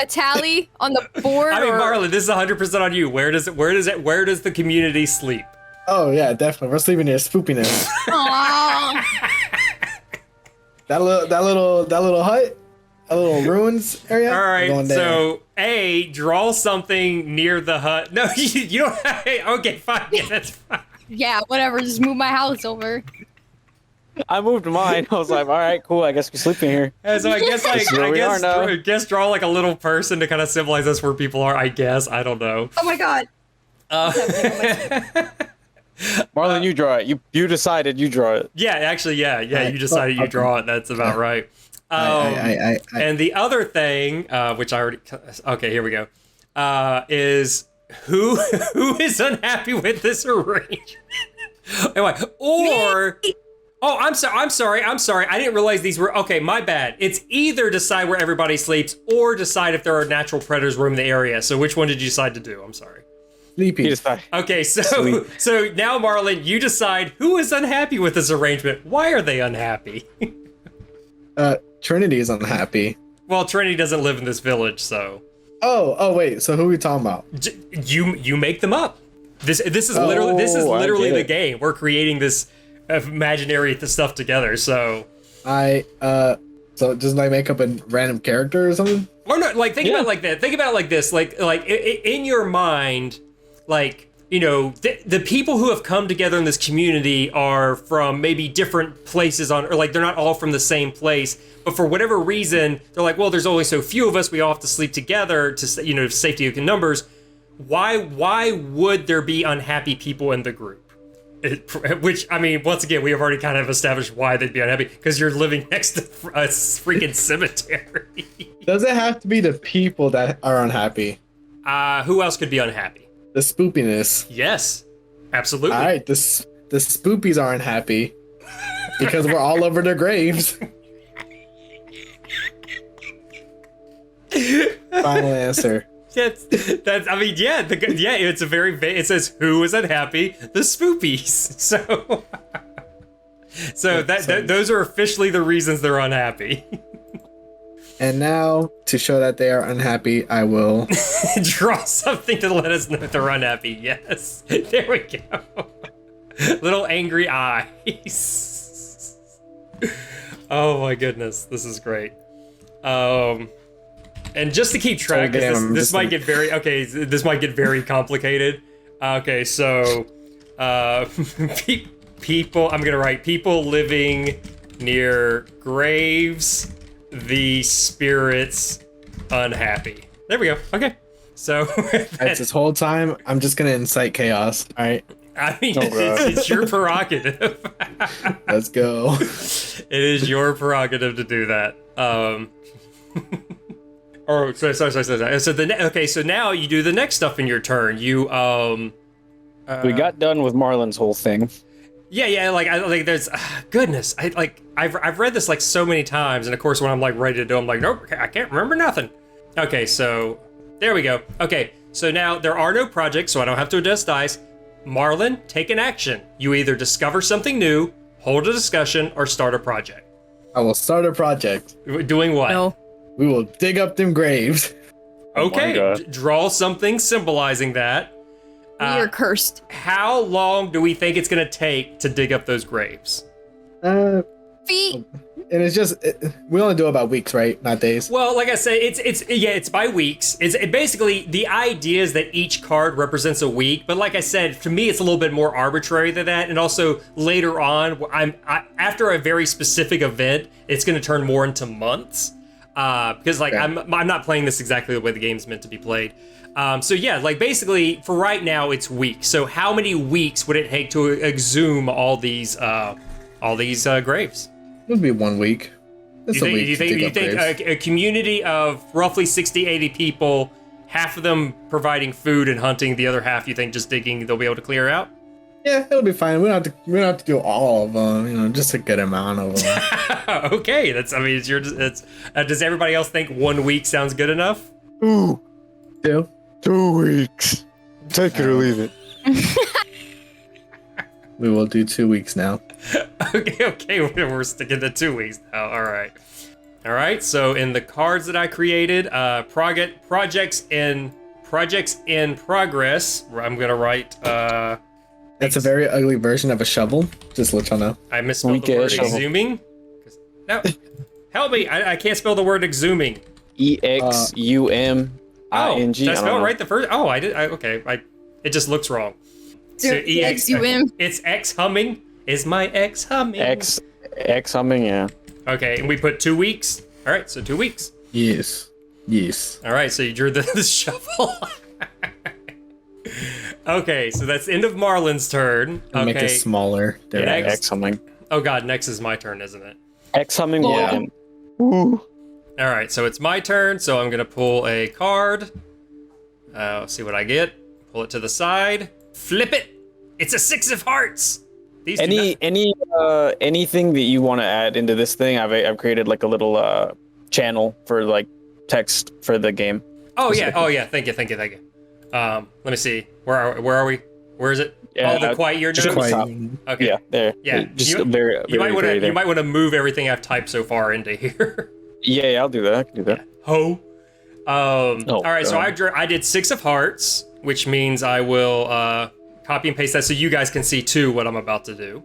A tally on the board. I mean, or... Marlon, this is 100% on you. Where does the community sleep? Oh yeah, definitely. We're sleeping near spoopiness. Aw. that little hut, that little ruins area. All we're going right, there. so A, draw something near the hut. No, you don't. Okay, fine. Yeah, that's fine. Yeah, whatever. Just move my house over. I moved mine. I was like, all right, cool. I guess we sleep in here. And so I guess This is where we are now. draw like a little person to kind of symbolize us where people are. I guess I don't know. Oh my god. Marlon, you draw it. You decided. You draw it. Yeah, actually, yeah. You decided you draw it. That's about right. I And the other thing, which I already, okay, here we go, is who is unhappy with this arrangement? Anyway, or oh, I'm sorry. I didn't realize these were okay. My bad. It's either decide where everybody sleeps or decide if there are natural predators roaming the area. So which one did you decide to do? I'm sorry. sleepy. You decide. Okay, so Sweet. so now Marlon, you decide who is unhappy with this arrangement. Why are they unhappy? Trinity is unhappy. Well, Trinity doesn't live in this village, so. Oh wait. So who are we talking about? You make them up. This is literally I get the it. game. We're creating this imaginary stuff together. So So just like make up a random character or something? or no, like think Yeah. about it like that. Think about it like this. Like in your mind, like you know the people who have come together in this community are from maybe different places or like they're not all from the same place. But for whatever reason, they're like, well, there's only so few of us. We all have to sleep together to safety of numbers. Why would there be unhappy people in the group? Which, I mean, once again, we have already kind of established why they'd be unhappy, because you're living next to a freaking cemetery. Does it have to be the people that are unhappy? Who else could be unhappy? The spoopiness. Yes, absolutely. All right, the spoopies are unhappy because we're all over their graves. Final answer. That's. I mean, yeah. It's a very. It says who is unhappy? The spoopies. So those are officially the reasons they're unhappy. And now, to show that they are unhappy, I will Draw something to let us know if they're unhappy. Yes. There we go. Little angry eyes. Oh my goodness, this is great. And just to keep track, 'cause this might get very this might get very complicated. Okay, so people. I'm gonna write people living near graves. The spirits unhappy. There we go. Okay. So That's this whole time. I'm just gonna incite chaos. All right, I mean, it's your prerogative. let's go. It is your prerogative to do that. Oh, sorry. So so now you do the next stuff in your turn. You We got done with Marlon's whole thing. Yeah. Like there's goodness. I've read this like so many times, and of course when I'm like ready to do, I'm like, nope, I can't remember nothing. Okay, so there we go. Okay, so now there are no projects, so I don't have to adjust dice. Marlon, take an action. You either discover something new, hold a discussion, or start a project. I will start a project. Doing what? No. We will dig up them graves. Okay, Oh my God. draw something symbolizing that. We are cursed. How long do we think it's going to take to dig up those graves? Feet. And it's just we only do about weeks, right? Not days. Well, like I said, it's by weeks. Basically the idea is that each card represents a week, but like I said, to me it's a little bit more arbitrary than that. And also later on, after a very specific event, it's going to turn more into months. Because like I'm not playing this exactly the way the game's meant to be played. So yeah, like basically for right now it's weeks. So how many weeks would it take to exhume all these graves? It would be 1 week. It's a week You to dig up think graves. a community of roughly 60, 80 people, half of them providing food and hunting, the other half you think just digging, they'll be able to clear out? Yeah, it'll be fine. We don't have to do all of them. You know, just a good amount of them. Okay, does everybody else think 1 week sounds good enough? Ooh, 2 weeks. Take it or leave it. We will do 2 weeks now. Okay, we're sticking to 2 weeks now. All right. So in the cards that I created, projects in progress, I'm gonna write. That's a very ugly version of a shovel. Just to let y'all know. I misspelled the word exhuming. No, help me! I can't spell the word exhuming. EXUMING. Did I spell it right the first? Oh, I did. Okay, it just looks wrong. So EXUM. It's X humming. Is my X humming? X humming, yeah. Okay, and we put 2 weeks. All right, so 2 weeks. Yes. All right, so you drew the shovel. Okay, so that's the end of Marlon's turn. Okay. Make it smaller. There Yeah, we go. X humming. Oh God, next is my turn, isn't it? X humming, Yeah. yeah. Ooh. All right, so it's my turn. So I'm gonna pull a card. See what I get. Pull it to the side. Flip it. It's a 6 of hearts. These Anything that you want to add into this thing, I've created like a little channel for like text for the game. Oh yeah. Thank you. Let me see. Where are we? Where is it? Yeah, the quiet year just notes. quiet. Okay. Yeah, there. Yeah. Just You very might want to move everything I've typed so far into here. Yeah, I'll do that. I can do that. Ho. All right. So God. I did 6 of hearts, which means I will copy and paste that so you guys can see too what I'm about to do.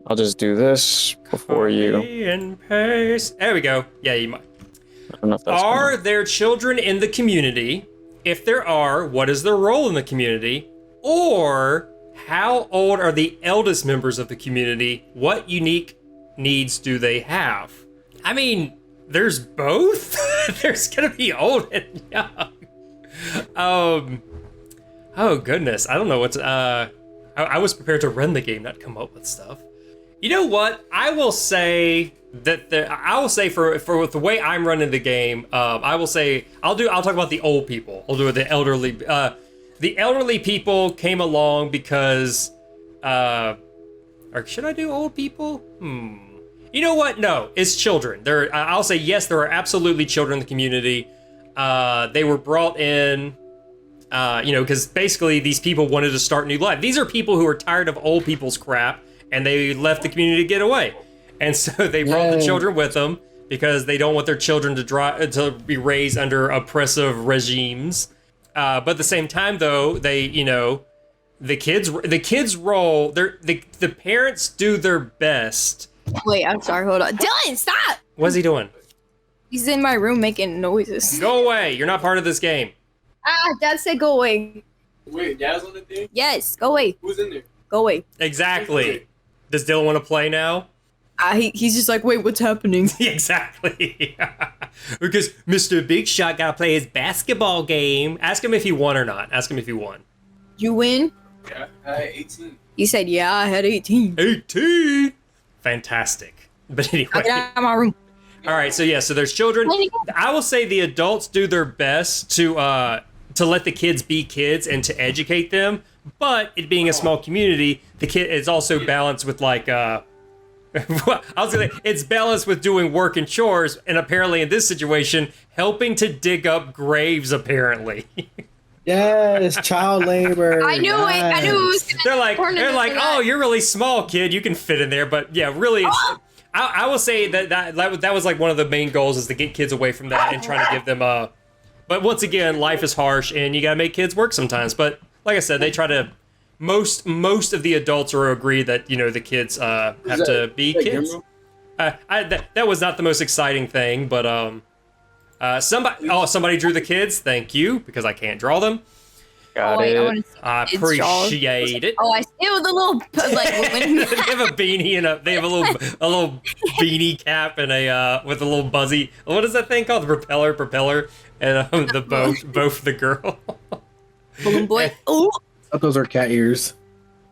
I'll just do this before you. Copy and paste. There we go. Yeah, you might. I don't know if that's Are there children in the community? If there are, what is their role in the community? Or how old are the eldest members of the community? What unique needs do they have? I mean, there's both. There's gonna be old and young. Oh goodness, I don't know what's. I was prepared to run the game, not come up with stuff. You know what? I will say that for the way I'm running the game, I will say I'll talk about the old people. I'll do the elderly. The elderly people came along because, or should I do old people? You know what? No, it's children. I'll say yes. There are absolutely children in the community. They were brought in. Because basically these people wanted to start new life. These are people who are tired of old people's crap, and they left the community to get away. And so they brought the children with them because they don't want their children to be raised under oppressive regimes. But at the same time, though, the kids roll. The parents do their best. Wait, I'm sorry. Hold on. Dylan, stop! What's he doing? He's in my room making noises. Go away! You're not part of this game. Dad said go away. Wait, Dad's on the thing? Yes, go away. Who's in there? Go away. Exactly. Does Dylan want to play now? He's just like, wait, what's happening? Exactly. Because Mr. Big Shot gotta play his basketball game. Ask him if he won or not. Ask him if he won. You win? Yeah, I had 18. He said, yeah, I had 18. 18! Fantastic. But anyway. I got out of my room. All right, so there's children. I will say the adults do their best to let the kids be kids and to educate them. But it being a small community, the kid is also balanced with like I was gonna say it's balanced with doing work and chores, and apparently in this situation, helping to dig up graves. Apparently, Yes, child labor. I knew it. I knew it was gonna they're like, oh, you're really small, kid. You can fit in there. But yeah, really, it's, I will say that was like one of the main goals is to get kids away from that and trying to give them a. But once again, life is harsh, and you gotta make kids work sometimes. But like I said, they try to. Most of the adults are agree that the kids have to be kids. That was not the most exciting thing, but somebody drew the kids. Thank you, because I can't draw them. Got it. I appreciate it. Oh, I see it with a little like when They have a beanie and they have a little beanie cap and with a little buzzy. What is that thing called? The propeller, and the bow for the girl. balloon boy. Ooh. I thought those are cat ears.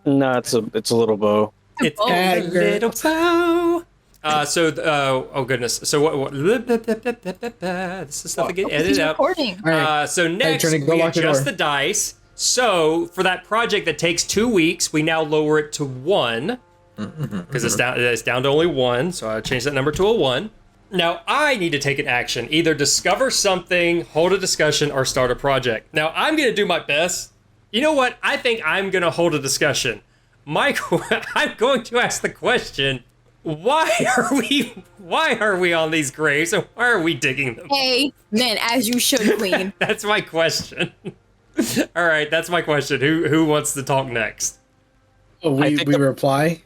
No, it's a little bow. It's a little bow. Oh goodness. So what this is stuff that get edited out. Recording. All right. So next Trinity, go we lock your adjust door. the dice. So for that project that takes 2 weeks, we now lower it to 1 because it's down to only 1. So I changed that number to a 1. Now I need to take an action, either discover something, hold a discussion, or start a project. Now I'm gonna do my best. You know what? I think I'm gonna hold a discussion. I'm going to ask the question: why are we on these graves, and why are we digging them? Hey, man, as you should, Queen. That's my question. All right, that's my question. Who wants to talk next? Oh, we reply.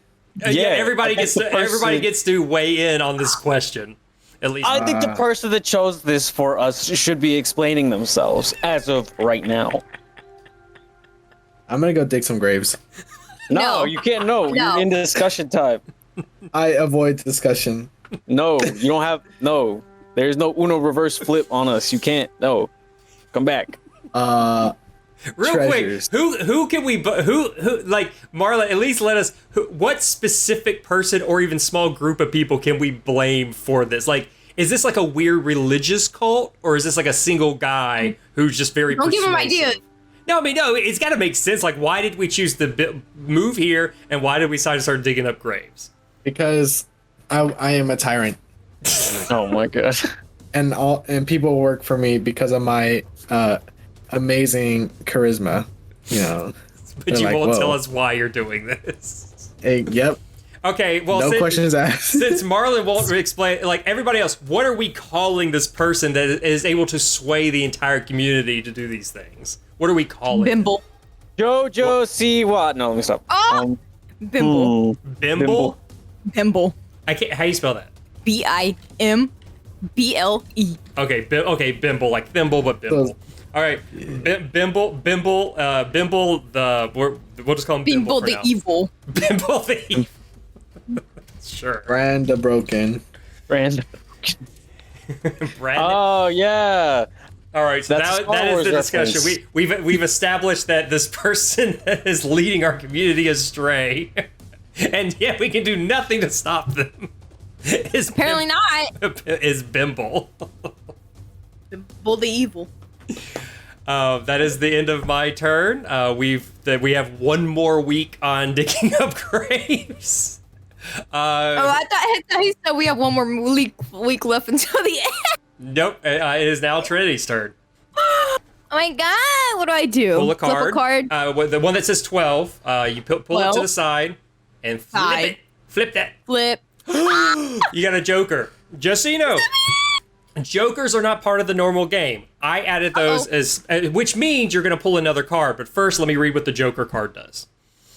Yeah, everybody I think everybody gets to weigh in on this question. At least I think the person that chose this for us should be explaining themselves as of right now. I'm gonna go dig some graves. No, you can't. No, you're in discussion time. I avoid discussion. No, you don't have. No, there's no Uno reverse flip on us. You can't. No, come back. Real treasures. quick, who can we who like Marlon? At least let us. What specific person or even small group of people can we blame for this? Like, is this like a weird religious cult, or is this like a single guy who's just very? Don't give him persuasive? ideas. No, I mean, no, it's got to make sense. Like, why did we choose to move here, and why did we decide to start digging up graves? Because I am a tyrant, Oh my god. and people work for me because of my amazing charisma. You know. But They're you like, won't "Whoa." tell us why you're doing this. Hey, yep. Okay, well, No questions asked. Since Marlon won't explain, like everybody else, what are we calling this person that is able to sway the entire community to do these things? What are we calling? Bimble. Jojo Siwa. No, let me stop. Oh! Bimble. Bimble? Bimble. I can't. How do you spell that? Bimble. Okay, Bimble, like thimble, but Bimble. All right, Bimble. We'll just call him Bimble Bimble for the now. evil. Bimble the evil. Sure. Brand broken. Brand. Brandon. Oh yeah. All right, so That's a Star that is Wars the discussion. reference. We've established that this person is leading our community astray, and yet we can do nothing to stop them. Apparently not. Is Bimble. Bimble the evil. That is the end of my turn. We have one more week on digging up graves. I thought he said we have one more week left until the end. Nope, it is now Trinity's turn. Oh my god, what do I do? Pull a card. Flip a card. The one that says 12, you pull it to 12. the side and flip Side. it. Flip that. Flip. You got a joker. Just so you know, jokers are not part of the normal game. I added those as, which means you're going to pull another card. But first, let me read what the joker card does.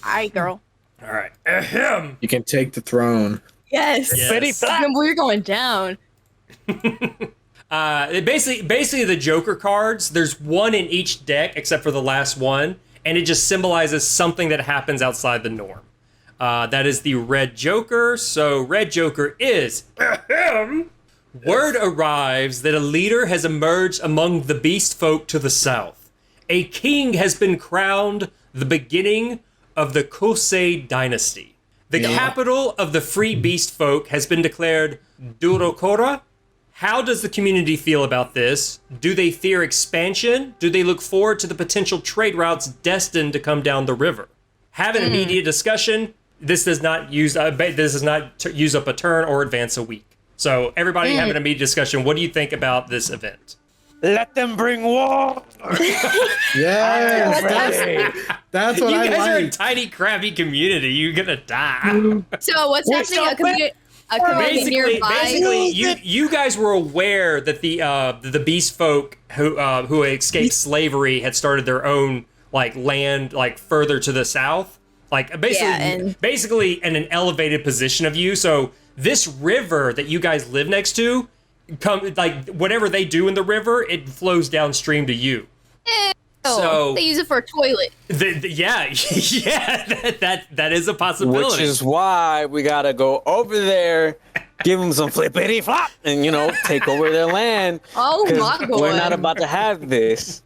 Alright, girl. All right. Ahem. You can take the throne. Yes. Yes. Bimble, you're going down. Basically, the joker cards, there's one in each deck except for the last one. And it just symbolizes something that happens outside the norm. That is the red joker. So red joker is... Ahem. Word arrives that a leader has emerged among the beast folk to the south. A king has been crowned, the beginning of the Kosei dynasty. The capital of the free beast folk has been declared Durokora. How does the community feel about this? Do they fear expansion? Do they look forward to the potential trade routes destined to come down the river? Have an immediate discussion. This does not use up a turn or advance a week. So everybody have an immediate discussion. What do you think about this event? Let them bring war. Yes, that's what You I guys are a like. tiny, crabby community. You're gonna die. So what's happening? A community nearby. Basically, you guys were aware that the beast folk who escaped slavery had started their own land further to the south, basically in an elevated position of you. So this river that you guys live next to, whatever they do in the river, it flows downstream to you. So they use it for a toilet. Yeah, that is a possibility. Which is why we gotta go over there, give them some flippity flop, and take over their land. Oh my god! We're not about to have this.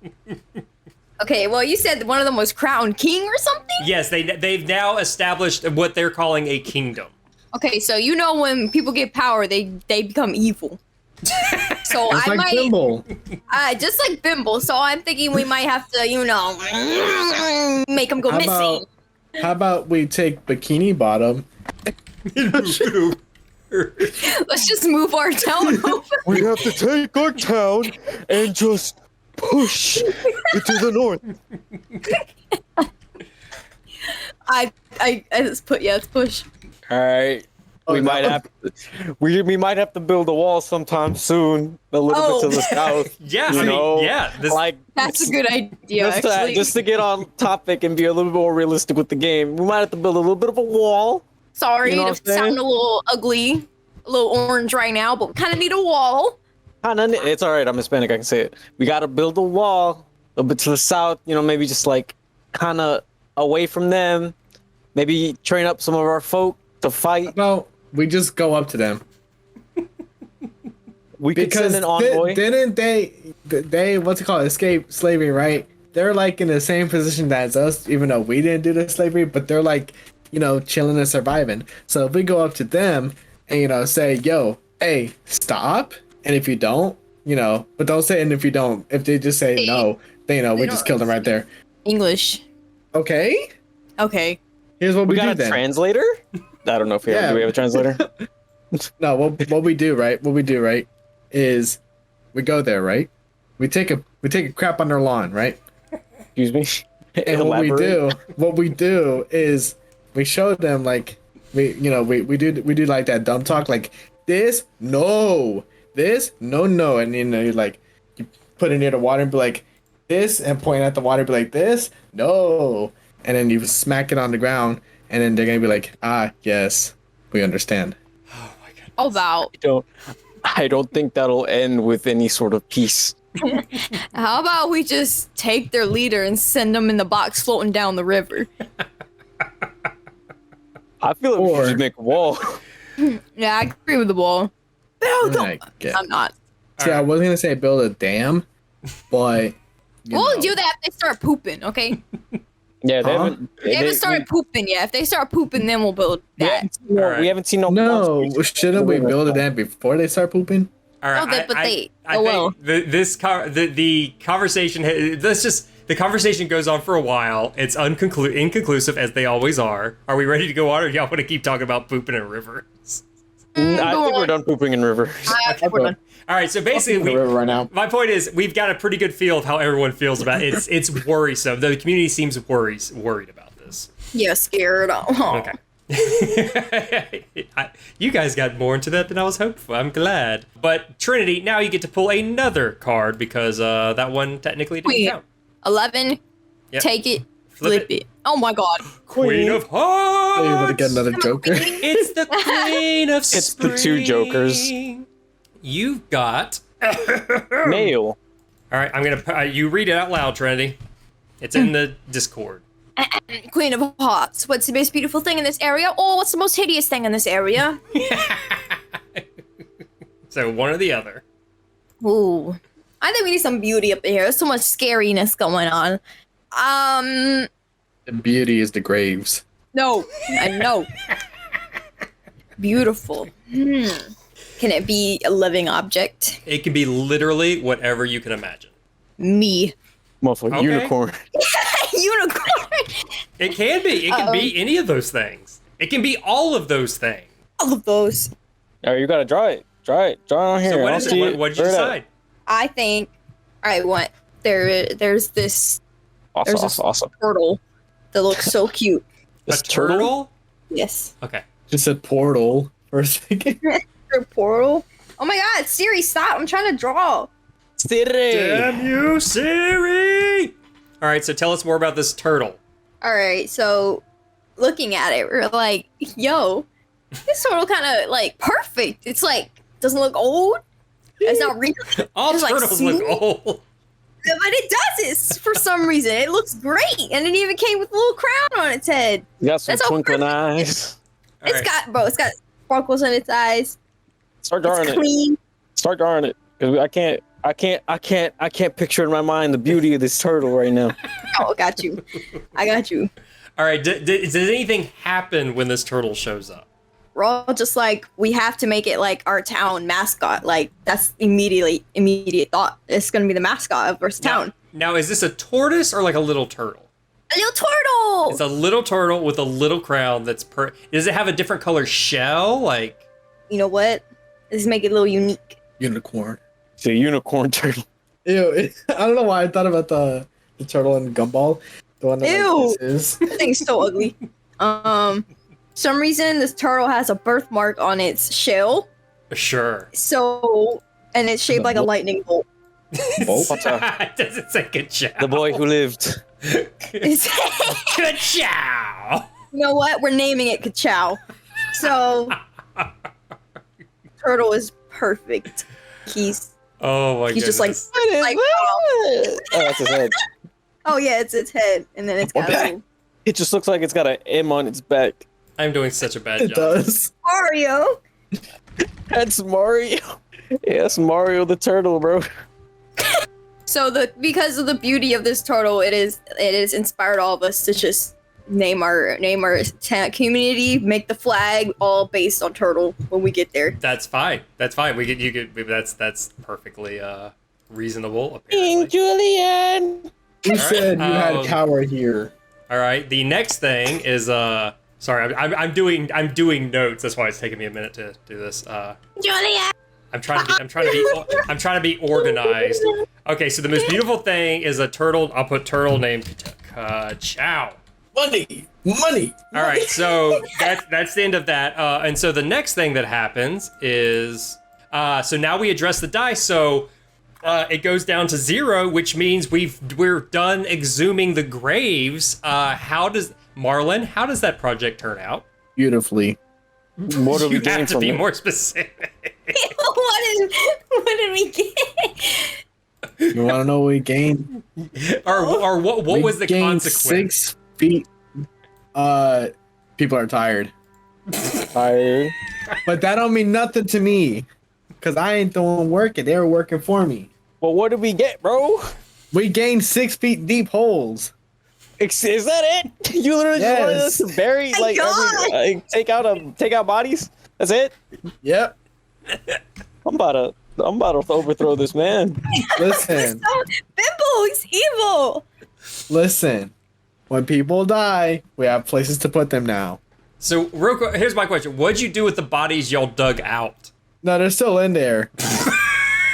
Okay, well, you said one of them was crowned king or something? Yes, they've now established what they're calling a kingdom. Okay, so when people get power, they become evil. So It's like Bimble. Just like Bimble. So I'm thinking we might have to, make them go missing. How about we take Bikini Bottom? Let's just move our town over. We have to take our town and just push it to the north. Let's push. All right. We might have to build a wall sometime soon, a little bit to the south. Yeah, That's a good idea. Just to get on topic and be a little bit more realistic with the game, we might have to build a little bit of a wall. Sorry to sound a little ugly, a little orange right now, but we kind of need a wall. It's all right. I'm Hispanic. I can say it. We got to build a wall a little bit to the south. Maybe just kind of away from them. Maybe train up some of our folk to fight. No, we just go up to them. We could send an envoy. Didn't they what's it called? Escape slavery, right? They're in the same position as us, even though we didn't do the slavery, but they're chilling and surviving. So if we go up to them and say, yo, hey, stop. And if you don't, but don't say, and if you don't, if they just say no, then we just kill them right there. English. Okay. Here's what we got do a then. Translator? I don't know if we have. Do we have a translator? No, what we do, right, is we go there, right? We take a crap on their lawn, right? Excuse me. And what we do is we show them we do like that dumb talk, this no, and you put it near the water and be like this, and point at the water, be like this, no, and then you smack it on the ground, and then they're gonna be like, yes, we understand. Oh my god. Oh wow. I don't think that'll end with any sort of peace. How about we just take their leader and send them in the box floating down the river? I feel like we should just make a wall. Yeah, I agree with the wall. Build them. I'm not. See, I was gonna say build a dam, but We'll do that if they start pooping, okay? Yeah, They haven't started pooping yet. If they start pooping, then we'll build that. We haven't seen no. No, shouldn't we build a dam before they start pooping? All right, No, the conversation. The conversation goes on for a while. It's inconclusive as they always are. Are we ready to go on, or y'all want to keep talking about pooping in rivers? I think we're done pooping in rivers. We're done. All right, so basically, right now. my point is we've got a pretty good feel of how everyone feels about it. It's worrisome. The community seems worried about this. Yeah, scared. Oh. Okay. You guys got more into that than I was hopeful. I'm glad. But Trinity, now you get to pull another card because that one technically didn't count. 11. Yep. Take it. Flip it. Oh my god. Queen of Hearts. Are you going to get another Joker? It's the Queen of Spring. It's the two Jokers. You've got Mail. All right, I'm gonna. You read it out loud, Trinity. It's in the Discord. Queen of Hearts. What's the most beautiful thing in this area? Or what's the most hideous thing in this area? So one or the other. Ooh. I think we need some beauty up in here. There's so much scariness going on. The beauty is the graves. No. I know. Beautiful. Can it be a living object? It can be literally whatever you can imagine. Me. Motherfucker, Okay. unicorn. Unicorn. It can be. It can be any of those things. It can be all of those things. All of those. All right, you gotta draw it. Draw it on here. So what I is don't see it? What did you Where that? decide? I think I want there's this Awesome. turtle that looks so cute. This A turtle? Yes. Okay. Just a portal for a second. Your portal. Oh my god, Siri, stop. I'm trying to draw. Siri. Damn you, Siri! All right, so tell us more about this turtle. Alright, so looking at it, we're like, yo, this turtle kind of like perfect. It's like, doesn't look old. It's not real. All It's like turtles look smooth. old. But it does it for some reason. It looks great. And it even came with a little crown on its head. You got some That's all twinkling perfect. eyes. All It's right. got sparkles in its eyes. Start drawing It's it. clean. Start drawing it. Because I can't picture in my mind the beauty of this turtle right now. Oh, got you. I got you. All right, does anything happen when this turtle shows up? We're all just like, we have to make it like our town mascot. Like, that's immediate thought. It's going to be the mascot of our town. Now, is this a tortoise or like a little turtle? A little turtle! It's a little turtle with a little crown that's Does it have a different color shell? Like, You know what? Let's make it a little unique. Unicorn. It's a unicorn turtle. Ew. I don't know why I thought about the turtle in Gumball. The one that Ew. like, this is. That thing's so ugly. Some reason this turtle has a birthmark on its shell. sure. So, and it's shaped like a lightning bolt. Bolt? It doesn't say good job. The boy who lived. It's, Good job. you know what? We're naming it KaChurtle. So, turtle is perfect. He's Oh my just goodness. like Oh, that's his head. oh yeah, it's its head, and then it's got a little It just looks like it's got an M on its back. I'm doing such a bad It job. does. Mario. That's Mario. Yeah, that's Mario the turtle, bro. So because of the beauty of this turtle, it is inspired all of us to just name our community, make the flag all based on turtle when we get there. That's fine. That's fine. That's perfectly reasonable. King Apparently. Julian. You said you had power here. All right. The next thing is sorry, I'm doing notes. That's why it's taking me a minute to do this. Julia. I'm trying to be organized. Okay, so the most beautiful thing is a turtle. I'll put turtle named KaChurtle. Money. All right, so that's the end of that. And so the next thing that happens is so now we address the dice. So it goes down to 0, which means we're done exhuming the graves. Marlon? How does that project turn out? Beautifully. What do we You gain have to from be it? more specific. what did we get? You want to know what we gained? or what We was the gained consequence? 6 feet. People are tired. Tired. But that don't mean nothing to me. Because I ain't the one working. They were working for me. Well, what did we get, bro? We gained 6 feet deep holes. Is that it? You literally just wanted us to bury My like God. take out bodies? That's it? Yep. I'm about to overthrow this man. Listen. Bimbo, he's evil. Listen. When people die, we have places to put them now. So, real quick, here's my question. What'd you do with the bodies y'all dug out? No, they're still in there.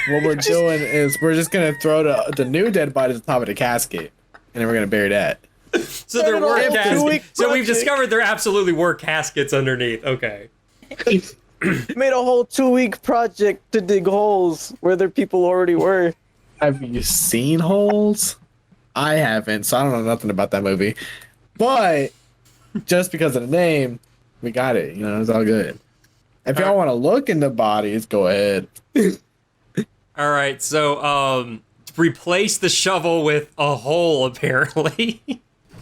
What we're doing is we're just going to throw the new dead body at the top of the casket. And then we're going to bury that. So there were Two-week caskets. So we've project. discovered there absolutely were caskets underneath. Okay. Made a whole 2-week project to dig holes where their people already were. Have you seen Holes? I haven't, so I don't know nothing about that movie. But just because of the name, we got it. You know, it's all good. If y'all want to look in the bodies, go ahead. All right. So, replace the shovel with a hole, apparently.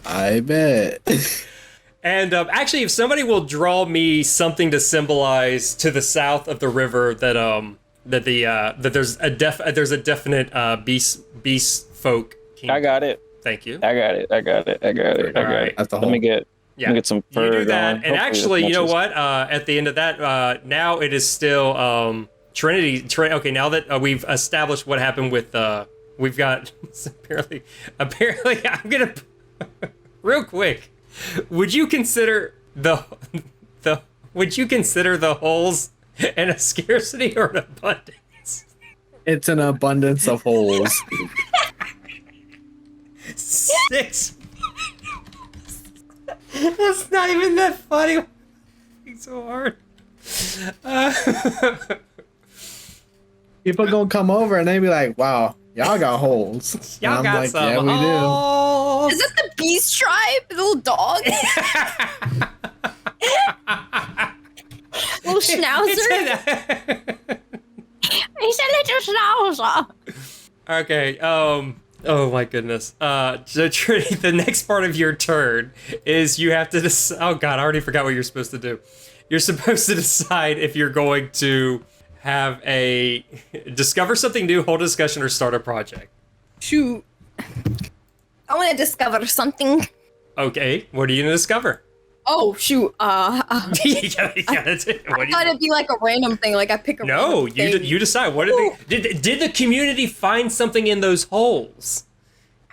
I bet. And actually, if somebody will draw me something to symbolize to the south of the river that that there's a definite beast folk kingdom. I got it. Thank you. I got it. Right. That's the Let whole. me get some fur You do that, going. and Hopefully actually, this you know matches. what? At the end of that, now it is still Trinity. Okay, now that we've established what happened with, we've got apparently, I'm gonna real quick. Would you consider the holes an a scarcity or an abundance? It's an abundance of holes. 6. That's not even that funny. It's so hard. People gonna come over and they be like, "Wow, y'all got holes." Y'all And got I'm like, some. "Yeah, we do." Oh. Is this the beast tribe? The little dog? Little schnauzer? He's a little schnauzer. Okay, oh my goodness. So Trinity, the next part of your turn is you have to oh god, I already forgot what you're supposed to do. You're supposed to decide if you're going to have a discover something new, hold a discussion, or start a project. Shoot. I want to discover something. Okay, what are you gonna discover? Oh, shoot. I I thought it'd be like a random thing, like I pick a No, random thing. you decide. What did the community find something in those holes?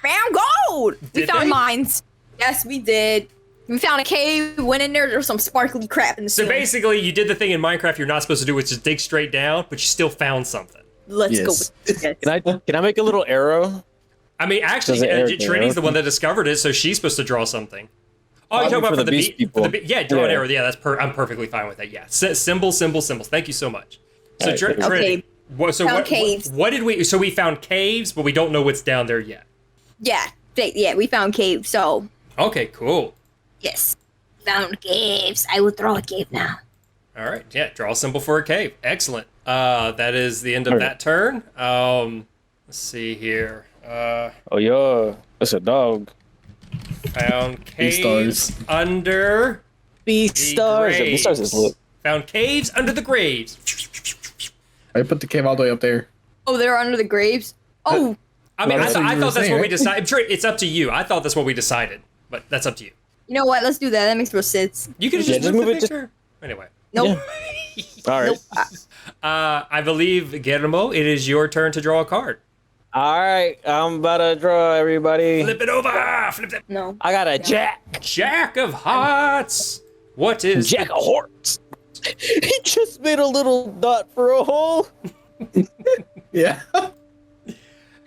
Found gold! We Did found they? mines. Yes, we did. We found a cave, went in there was some sparkly crap in the So ceiling. basically, you did the thing in Minecraft you're not supposed to do, which is dig straight down, but you still found something. Let's go Yes. with this. Can I make a little arrow? I mean, actually, Does it air Trinity's the arrow? one that discovered it, so she's supposed to draw something. Oh, you're talking Probably about for for the beast for the people. yeah, draw an Yeah. arrow. Yeah, I'm perfectly fine with that. Yeah, symbols. Thank you so much. So Alright, Trinity, Okay. Found caves. what did we? So we found caves, but we don't know what's down there yet. Yeah, we found caves, so Okay, cool. yes. Found caves. I will draw a cave now. All right, yeah, draw a symbol for a cave. Excellent. That is the end of Alright. that turn. Let's see here. Oh yeah, that's a dog. Found Beast caves stars. under Beast the stars. graves. Beast stars is lit. Found caves under the graves. I put the cave all the way up there. Oh, they're under the graves? Oh, I mean, Well, I that's what you thought were that's saying, what we right? decided. I'm sure it's up to you. I thought that's what we decided, but that's up to you. you know what? Let's do that. That makes more sense. You could Yeah, just just move the move it to- picture. Anyway, Nope. All right. Nope. I believe Guillermo, it is your turn to draw a card. All right. I'm about to draw everybody. Flip it over. Flip it. No. I got a jack. Jack of Hearts. What is Jack of hearts. He just made a little dot for a hole. Yeah. Didn't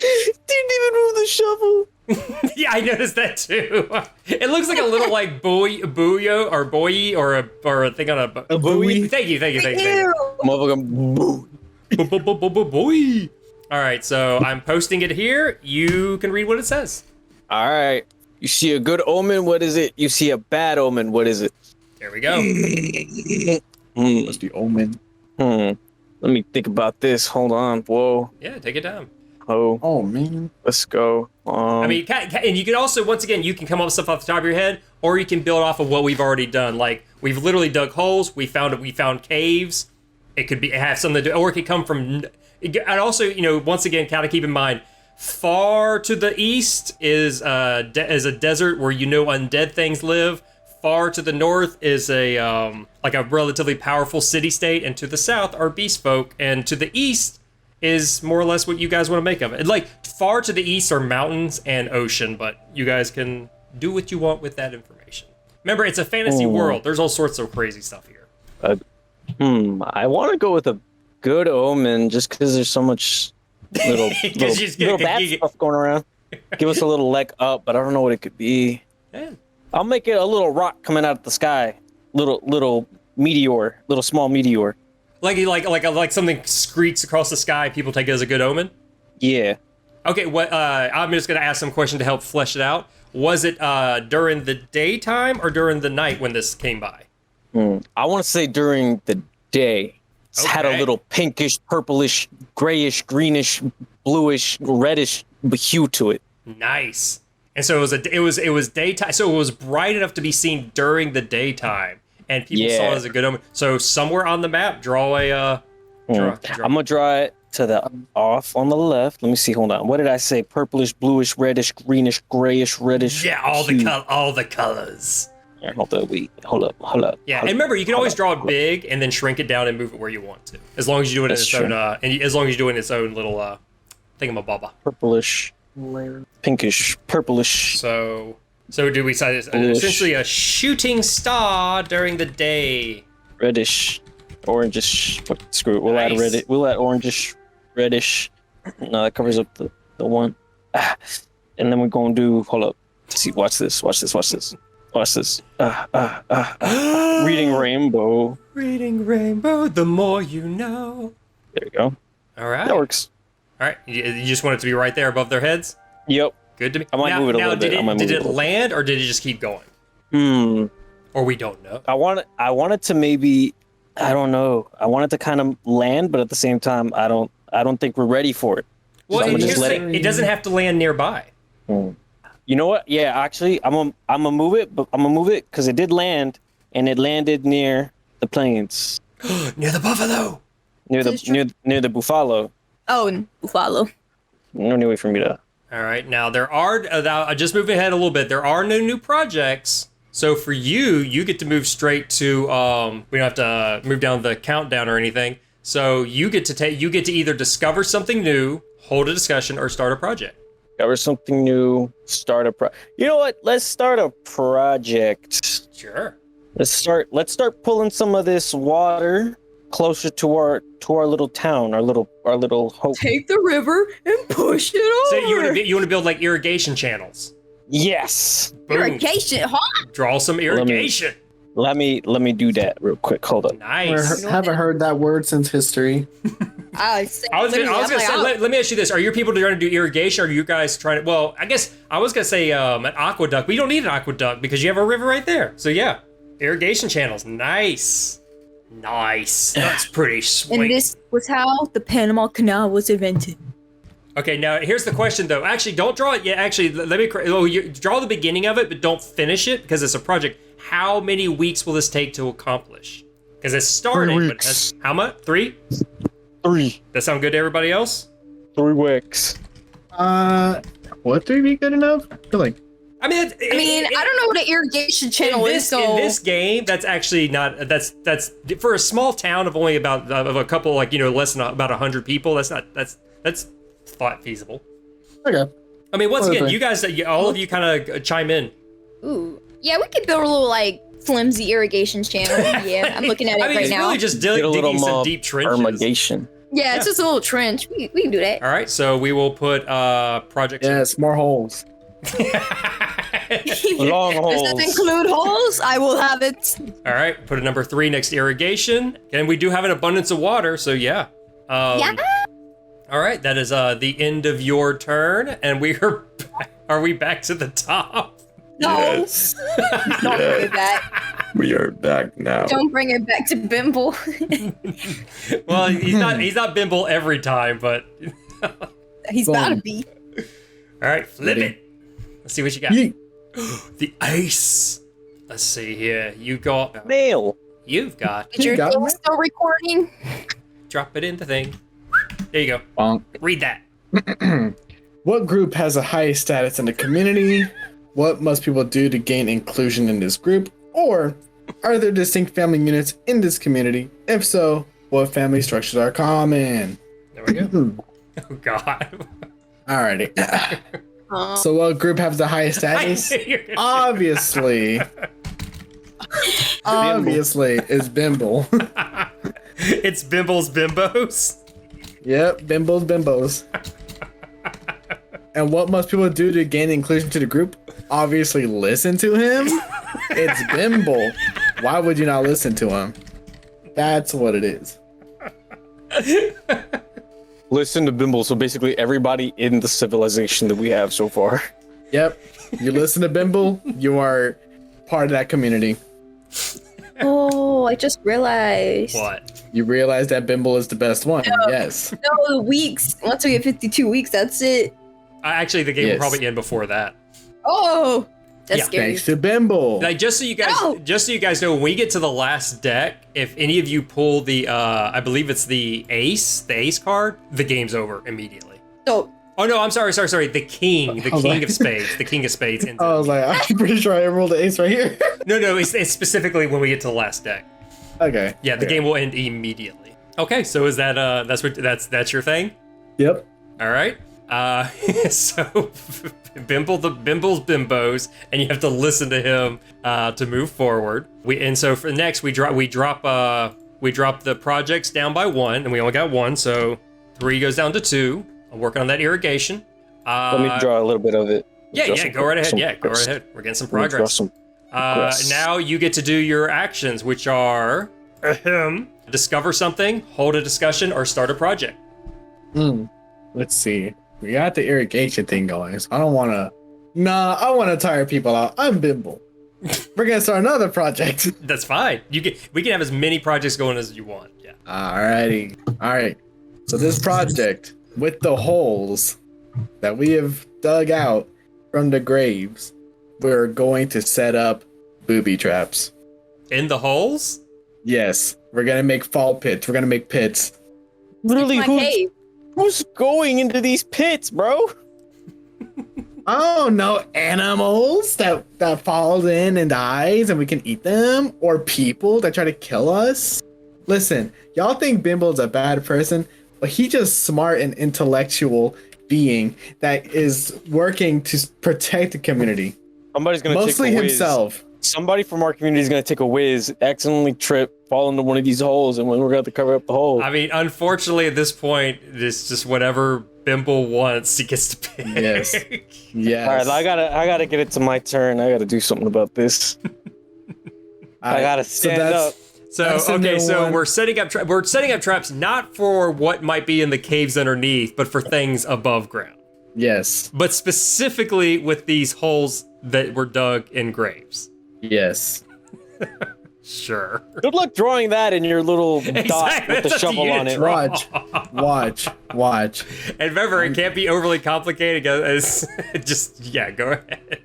even move the shovel. Yeah, I noticed that too. It looks like a little like buoy or a thing on a buoy? Thank you. Ew. Motherfucker. Boo. Boy. All right, so I'm posting it here. You can read what it says. All right. You see a good omen. What is it? You see a bad omen. What is it? There we go. What's the omen? Let me think about this. Hold on. Whoa. Yeah, take it down. Oh. Oh man. Let's go. I mean, and you can also, once again, you can come up with stuff off the top of your head, or you can build off of what we've already done. Like we've literally dug holes. We found caves. It could be have something to do, or it could come from. And also, once again, kind of keep in mind, far to the east is a desert where undead things live. Far to the north is a like a relatively powerful city state, and to the south are beast folk, and to the east is more or less what you guys want to make of it. Like far to the east are mountains and ocean, but you guys can do what you want with that information. Remember, it's a fantasy world. There's all sorts of crazy stuff here. I want to go with a good omen just because there's so much little bad stuff going around. Give us a little leg up, but I don't know what it could be. Yeah. I'll make it a little rock coming out of the sky. Little meteor, little small meteor. Like something screeks across the sky. People take it as a good omen. Yeah. Okay, what? I'm just gonna ask some question to help flesh it out. Was it during the daytime or during the night when this came by? I want to say during the day. It's had a Okay. little pinkish, purplish, grayish, greenish, bluish, reddish hue to it. Nice. And so it was daytime. So it was bright enough to be seen during the daytime, and people saw it as a good omen. So somewhere on the map, draw Draw. I'm gonna draw it to the off on the left. Let me see. Hold on. What did I say? Purplish, bluish, reddish, greenish, grayish, reddish. Yeah, all the colors. Right, hold up. Yeah, and remember, you can always draw it big and then shrink it down and move it where you want to, as long as you do it in its own. As long as you do it in its own little thingamabobba. Purplish, pinkish, purplish. So do we say this? Essentially a shooting star during the day. Reddish, orangish. Screw it. We'll Nice. add red. We'll add orangish, reddish. No, that covers up the one. And then we're gonna do. Hold up. See, watch this. Reading rainbow. Reading rainbow, the more you know. There you go. All right. That works. All right. You just want it to be right there above their heads? Yep. Good to me. I might move it a little bit. Did it land or did it just keep going? Or we don't know. I want it to maybe. I don't know. I want it to kind of land, but at the same time, I don't think we're ready for it. Well, So I'm gonna here's just the let thing. It doesn't have to land nearby. You know what? Yeah, actually, I'm gonna move it, but I'm gonna move it because it did land, and it landed near the plains, Near the buffalo. near This is true. the buffalo. Oh, Buffalo. No need wait for me to. All right. Now there are. Just moving ahead a little bit. There are no new projects. So for you get to move straight to. We don't have to move down the countdown or anything. So you get to either discover something new, hold a discussion, or start a project. Cover something new. Start a You know what? Let's start a project. Sure. Let's start pulling some of this water closer to our little town, our little hope. Take the river and push it So over. you want to build like irrigation channels. Yes. Boom. Irrigation, huh? Draw some irrigation. Let me do that real quick. Hold on. Nice. Haven't heard that word since history. I was gonna say, let me ask you this: are your people trying to do irrigation, or are you guys trying to? Well, I guess I was gonna say an aqueduct, but you don't need an aqueduct because you have a river right there. So yeah, irrigation channels. Nice. That's pretty sweet. And this was how the Panama Canal was invented. Okay, now here's the question though. Actually, don't draw it yet. Actually, let me. You draw the beginning of it, but don't finish it because it's a project. How many weeks will this take to accomplish? Because it's starting. 3 but weeks. how much? 3? 3 That sound good to everybody else? 3 weeks. Would 3 be good enough? I feel like I don't know what an irrigation channel is, so in this game, that's actually not. That's for a small town of only about of a couple, like less than about 100 people. That's thought feasible. okay. I mean, once again, Okay. you guys, all of you, kind of chime in. ooh, yeah, we could build a little like flimsy irrigation channel. Yeah, I'm looking at it I mean, right it's now. really just Get a little digging some more deep trenches. irrigation. Yeah, it's just a little trench. We can do that. All right, so we will put project. Yes, more holes. Long Does holes. that include holes? I will have it. All right, put a number 3 next to irrigation, and we do have an abundance of water, so yeah. Yeah. All right, that is the end of your turn, and we are we back to the top? No. Yes. Don't bring it back. We are back now. Don't bring it back to Bimble. Well, he's not Bimble every time, but He's about to be. all right, flip it. Let's see what you got. Yeet. The ice. Let's see here. You've got. Nail. Is your got thing it. still recording? Drop it in the thing. There you go. Bonk. Read that. What group has the highest status in the community? What must people do to gain inclusion in this group? Or are there distinct family units in this community? If so, what family structures are common? There we go. Oh God. Alrighty. So what group has the highest status? Obviously. Obviously is Bimble. It's Bimble's Bimbos. Yep, Bimbos. And what must people do to gain inclusion to the group? Obviously listen to him. It's Bimble. Why would you not listen to him? That's what it is. Listen to Bimble. So basically, everybody in the civilization that we have so far. Yep. You listen to Bimble, you are part of that community. Oh, I just realized. What? You realize that Bimble is the best one. Yes. No, the weeks. Once we get 52 weeks, that's it. Actually, the game will Yes. probably end before that. Oh, That's Yeah. scary. Thanks to Bimble. Like just so you guys know, when we get to the last deck, if any of you pull the I believe it's the ace card, the game's over immediately. So Oh no, I'm sorry. The king of spades. ends I was like, I'm pretty sure I rolled an ace right here. No, it's specifically when we get to the last deck. Okay. Yeah, the game will end immediately. Okay, so is that that's your thing? Yep. All right. So Bimble's bimbos, and you have to listen to him to move forward. So for next we drop the projects down by 1, and we only got 1, so 3 goes down to 2. I'm working on that irrigation. Let me draw a little bit of it. Go right ahead. Go right ahead. We're getting some progress. Now you get to do your actions, which are discover something, hold a discussion, or start a project. Let's see. We got the irrigation thing going, so I don't want to. Nah, I want to tire people out. I'm Bimble. We're gonna start another project. That's fine. We can have as many projects going as you want. Yeah. Alrighty. All right. So this project with the holes that we have dug out from the graves, we're going to set up booby traps. In the holes? Yes, we're gonna make fall pits. We're gonna make pits. Literally, my cave. who's going into these pits, bro? Oh no, animals that falls in and dies and we can eat them, or people that try to kill us. Listen, y'all think Bimble's a bad person, but he's just smart and intellectual being that is working to protect the community. Somebody's gonna Mostly take a whiz. himself. Somebody from our community is gonna take a whiz, accidentally trip, fall into one of these holes, and we're gonna have to cover up the hole. I mean, unfortunately, at this point, it's just whatever Bimble wants, he gets to pick. Yes. Yes. All right, I gotta get it to my turn. I gotta do something about this. I gotta stand up. So okay, so we're setting up traps not for what might be in the caves underneath, but for things above ground. Yes. But specifically with these holes that were dug in graves. Yes. Sure. Good luck drawing that in your little dot Exactly, with the that's up to shovel you to on it. draw. Watch. And remember, it can't be overly complicated. It's just go ahead.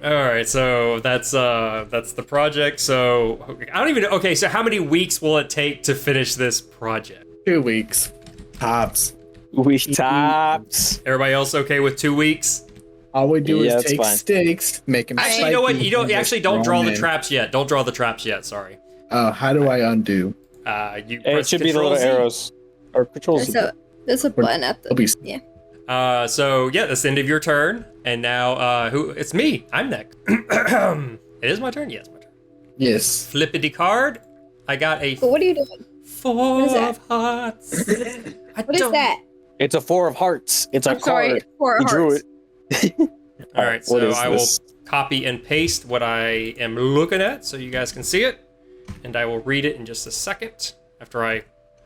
All right, so that's the project. So I don't even know. Okay, so how many weeks will it take to finish this project? 2 weeks. Tops. We tops. Everybody else okay with 2 weeks? All we do Yeah, is that's take fine. sticks, make them. Actually, you know what? You don't don't draw the trap. traps yet. Don't draw the traps yet. Sorry. How do I undo? You It press should be the little Control-Z. arrows. Or controls. There's a button at the Be- yeah. So yeah, that's the end of your turn. And now, it's me. I'm next. It is my turn. Yes, my turn. Yes. Flippity card. I got a But what are you doing? 4 is that? of hearts. What is that? It's a 4 of hearts. It's a I'm sorry, card. it's 4 You drew hearts. it. All right, What so is I this? will copy and paste what I am looking at so you guys can see it. And I will read it in just a second after I...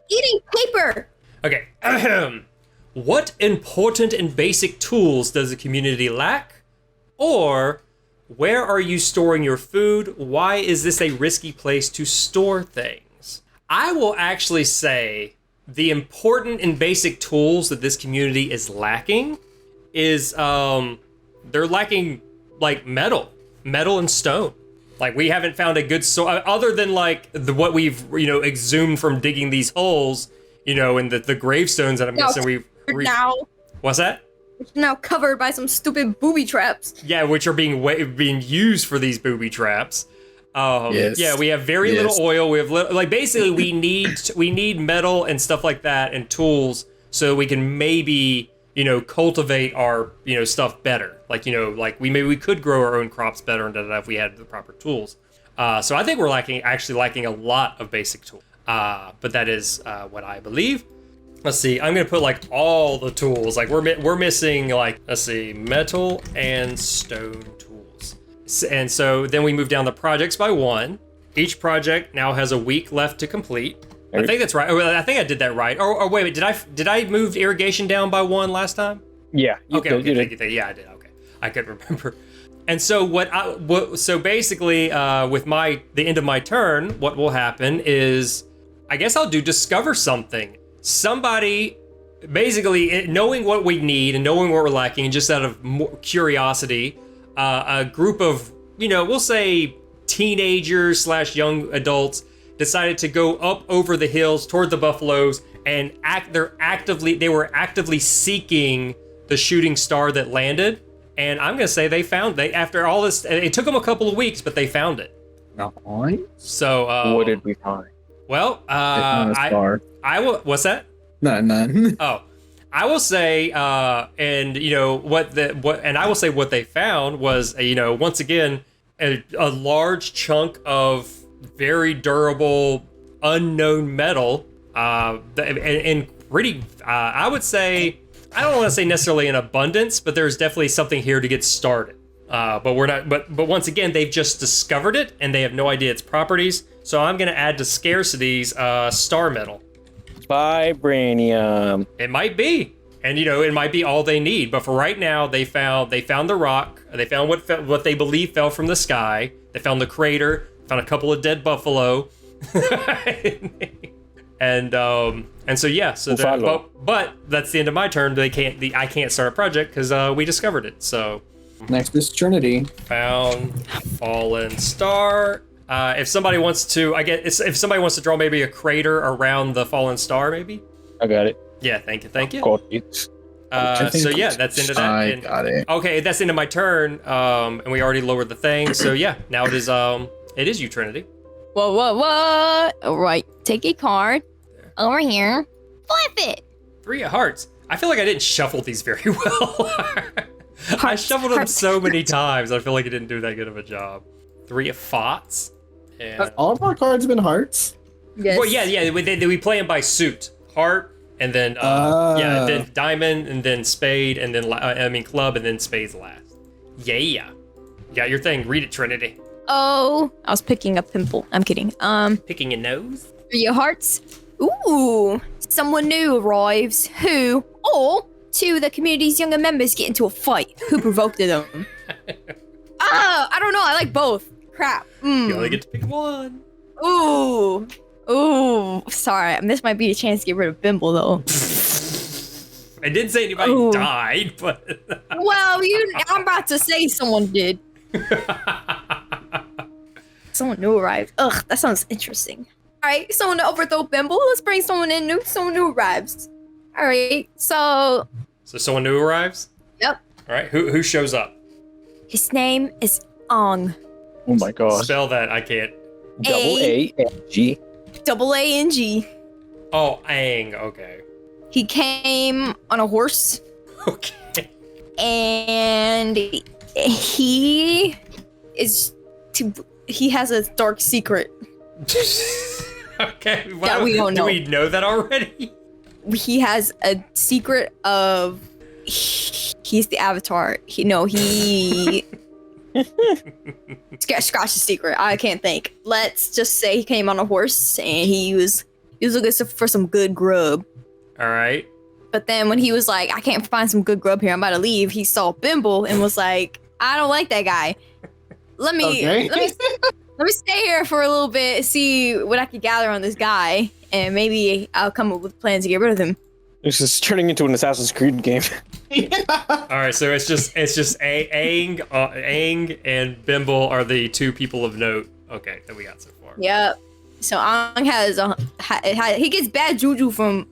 Eating paper. Okay. Ahem. What important and basic tools does the community lack? Or where are you storing your food? Why is this a risky place to store things? I will actually say the important and basic tools that this community is lacking is they're lacking like metal and stone. Like we haven't found a good other than like what we've exhumed from digging these holes, and the gravestones that I'm guessing we've Now What's that? it's now covered by some stupid booby traps. Yeah, which are being used for these booby traps. Yes. Yeah, we have very Yes. little oil. We have basically we need metal and stuff like that and tools so we can maybe cultivate our stuff better. Like we could grow our own crops better and if we had the proper tools. So I think we're lacking a lot of basic tools. But that is what I believe. Let's see. I'm gonna put like all the tools. Like we're missing like metal and stone tools. And so then we move down the projects by 1. Each project now has a week left to complete. I think that's right. I think I did that right. Or wait, did I move irrigation down by 1 last time? Yeah. Okay, thank you. Yeah, I did. Okay, I couldn't remember. And so so basically, with the end of my turn, what will happen is, I guess I'll do discover something. Somebody, basically, knowing what we need and knowing what we're lacking, just out of curiosity, a group of, we'll say teenagers slash young adults decided to go up over the hills toward the buffaloes and they were actively seeking the shooting star that landed. And I'm gonna say after all this, it took them a couple of weeks, but they found it. Nice. So what did we find? Well, what's that? None. Oh, I will say, and I will say what they found was, once again, a large chunk of very durable, unknown metal, and pretty, I would say, I don't want to say necessarily in abundance, but there's definitely something here to get started. But we're not. But once again, they've just discovered it, and they have no idea its properties. So I'm going to add to scarcities star metal. Vibranium. It might be, and it might be all they need. But for right now, they found the rock. They found what they believe fell from the sky. They found the crater. Found a couple of dead buffalo. And so yeah, but that's the end of my turn. I can't start a project because we discovered it. So next is Trinity. Found fallen star. If somebody wants to, if somebody wants to draw maybe a crater around the fallen star, maybe. I got it. Yeah, thank you. Cool. So yeah, that's into that. I got it. Okay, that's into my turn. And we already lowered the thing. So yeah, now it is you, Trinity. What? All right, take a card over here. Flip it. 3 of hearts. I feel like I didn't shuffle these very well. I shuffled them so many times. I feel like I didn't do that good of a job. 3 of pots. And All of our cards have been hearts. Yes. well, yeah. We play them by suit. Heart, and then then diamond, and then spade, and then club, and then spades last. Yeah. You got your thing. Read it, Trinity. Oh, I was picking a pimple. I'm kidding. Picking your nose. 3 of hearts. Ooh, someone new arrives. Who? Or 2 of the community's younger members get into a fight. Who provoked them? I don't know. I like both. Crap. You only get to pick one. Ooh. Sorry, this might be a chance to get rid of Bimble, though. I didn't say anybody died, but... Well, I'm about to say someone did. Someone new arrived. Ugh, that sounds interesting. All right, someone to overthrow Bimble. Let's bring someone in new. Someone new arrives. All right, so someone new arrives? Yep. All right, who shows up? His name is Ong. Oh my god. Spell that, I can't. A-G. A-N-G. Oh, Aang, okay. He came on a horse. Okay. And he has a dark secret. Okay. Wow. That we don't know. Do we know that already? He has a secret of he's the Avatar. He scratch the secret. I can't think. Let's just say he came on a horse and he was looking for some good grub. All right. But then when he was like, I can't find some good grub here, I'm about to leave, he saw Bimble and was like, I don't like that guy. Let me stay here for a little bit, see what I can gather on this guy, and maybe I'll come up with plans to get rid of him. This is turning into an Assassin's Creed game. All right, so it's just Aang and Bimble are the 2 people of note. Okay, that we got so far. Yep. So Aang he gets bad juju from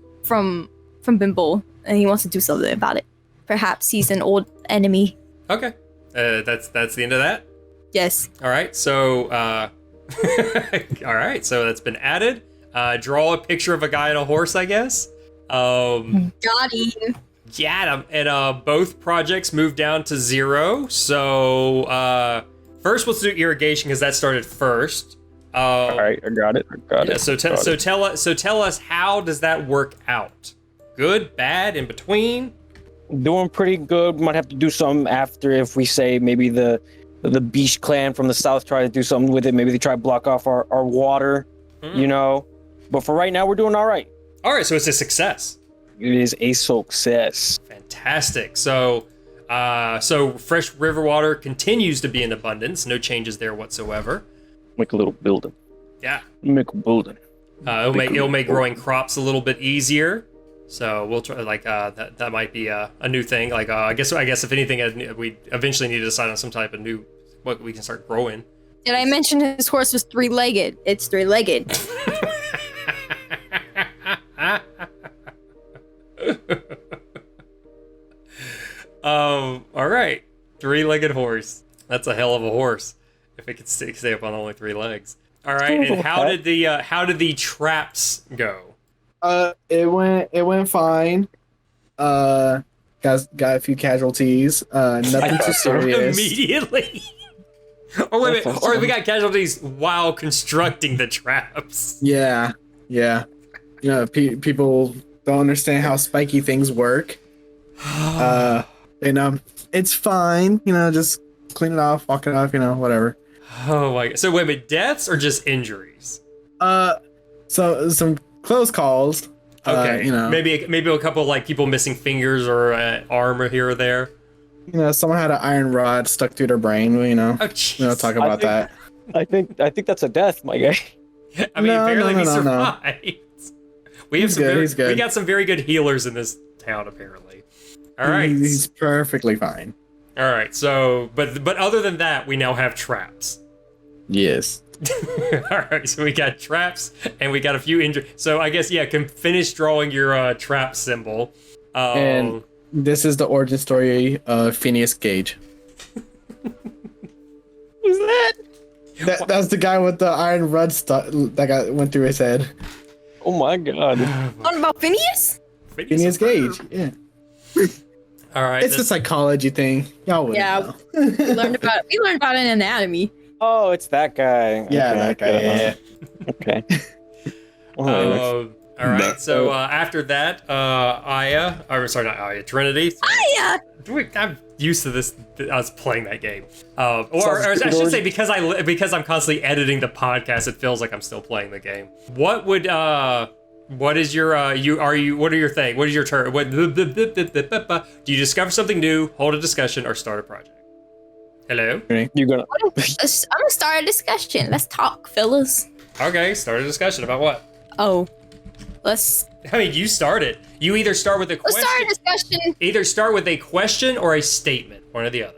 Bimble, and he wants to do something about it. Perhaps he's an old enemy. Okay, that's the end of that. Yes. All right, so that's been added. Draw a picture of a guy on a horse, I guess. Got him. Yeah, and both projects moved down to 0. So first, let's do irrigation because that started first. All right, I got it. So tell us, how does that work out? Good, bad, in between? Doing pretty good. Might have to do something after if we say maybe the Beach clan from the south try to do something with it. Maybe they try to block off our water, But for right now, we're doing all right. All right, so it's a success. It is a success. Fantastic. So fresh river water continues to be in abundance. No changes there whatsoever. Make a little building. Yeah. Make a building. It'll make growing crops a little bit easier. So we'll try like that might be a new thing. Like I guess if anything, we eventually need to decide on some type of new what we can start growing. Did I mention his horse was 3-legged? It's 3-legged. All right, 3-legged horse. That's a hell of a horse. If it could stay up on only 3 legs. All right, and how did the traps go? It went fine. Got a few casualties. Nothing too serious. Immediately. Or wait a minute. Or we got casualties while constructing the traps. Yeah. You know, people don't understand how spiky things work. You know, it's fine. You know, just clean it off, walk it off. You know, whatever. Oh my god. So wait a minute, deaths or just injuries? So some close calls. Okay. You know, maybe a couple like people missing fingers or arm here or there. You know, someone had an iron rod stuck through their brain. You know, Oh, we don't talk about that. I think that's a death, my guy. I mean, No, apparently no, he no, no. survived. We have He's good, he's good. We got some very good healers in this town, apparently. All right. He's perfectly fine. All right. So, but other than that, we now have traps. Yes. All right. So we got traps and we got a few injuries. So I guess can finish drawing your trap symbol. And this is the origin story of Phineas Gage. Who's that? That's the guy with the iron rod that went through his head. Oh my god. Talking about Phineas? Phineas Gage. Yeah. All right. It's a psychology thing. Y'all wouldn't Yeah. know. We learned about it in anatomy. Oh, it's that guy. Yeah, Okay, that guy. okay. Yeah. Okay. All right. So after that, Trinity. I'm used to this. Us playing that game, or I should say because I'm constantly editing the podcast, it feels like I'm still playing the game. What is your what are your thing? What is your turn? Do you discover something new, hold a discussion, or start a project? Hello. You're gonna. I'm gonna start a discussion. Let's talk, fellas. Okay, start a discussion about what? Oh, I mean, you start it. You either start with a let's question. start a discussion. Either start with a question or a statement, one or the other.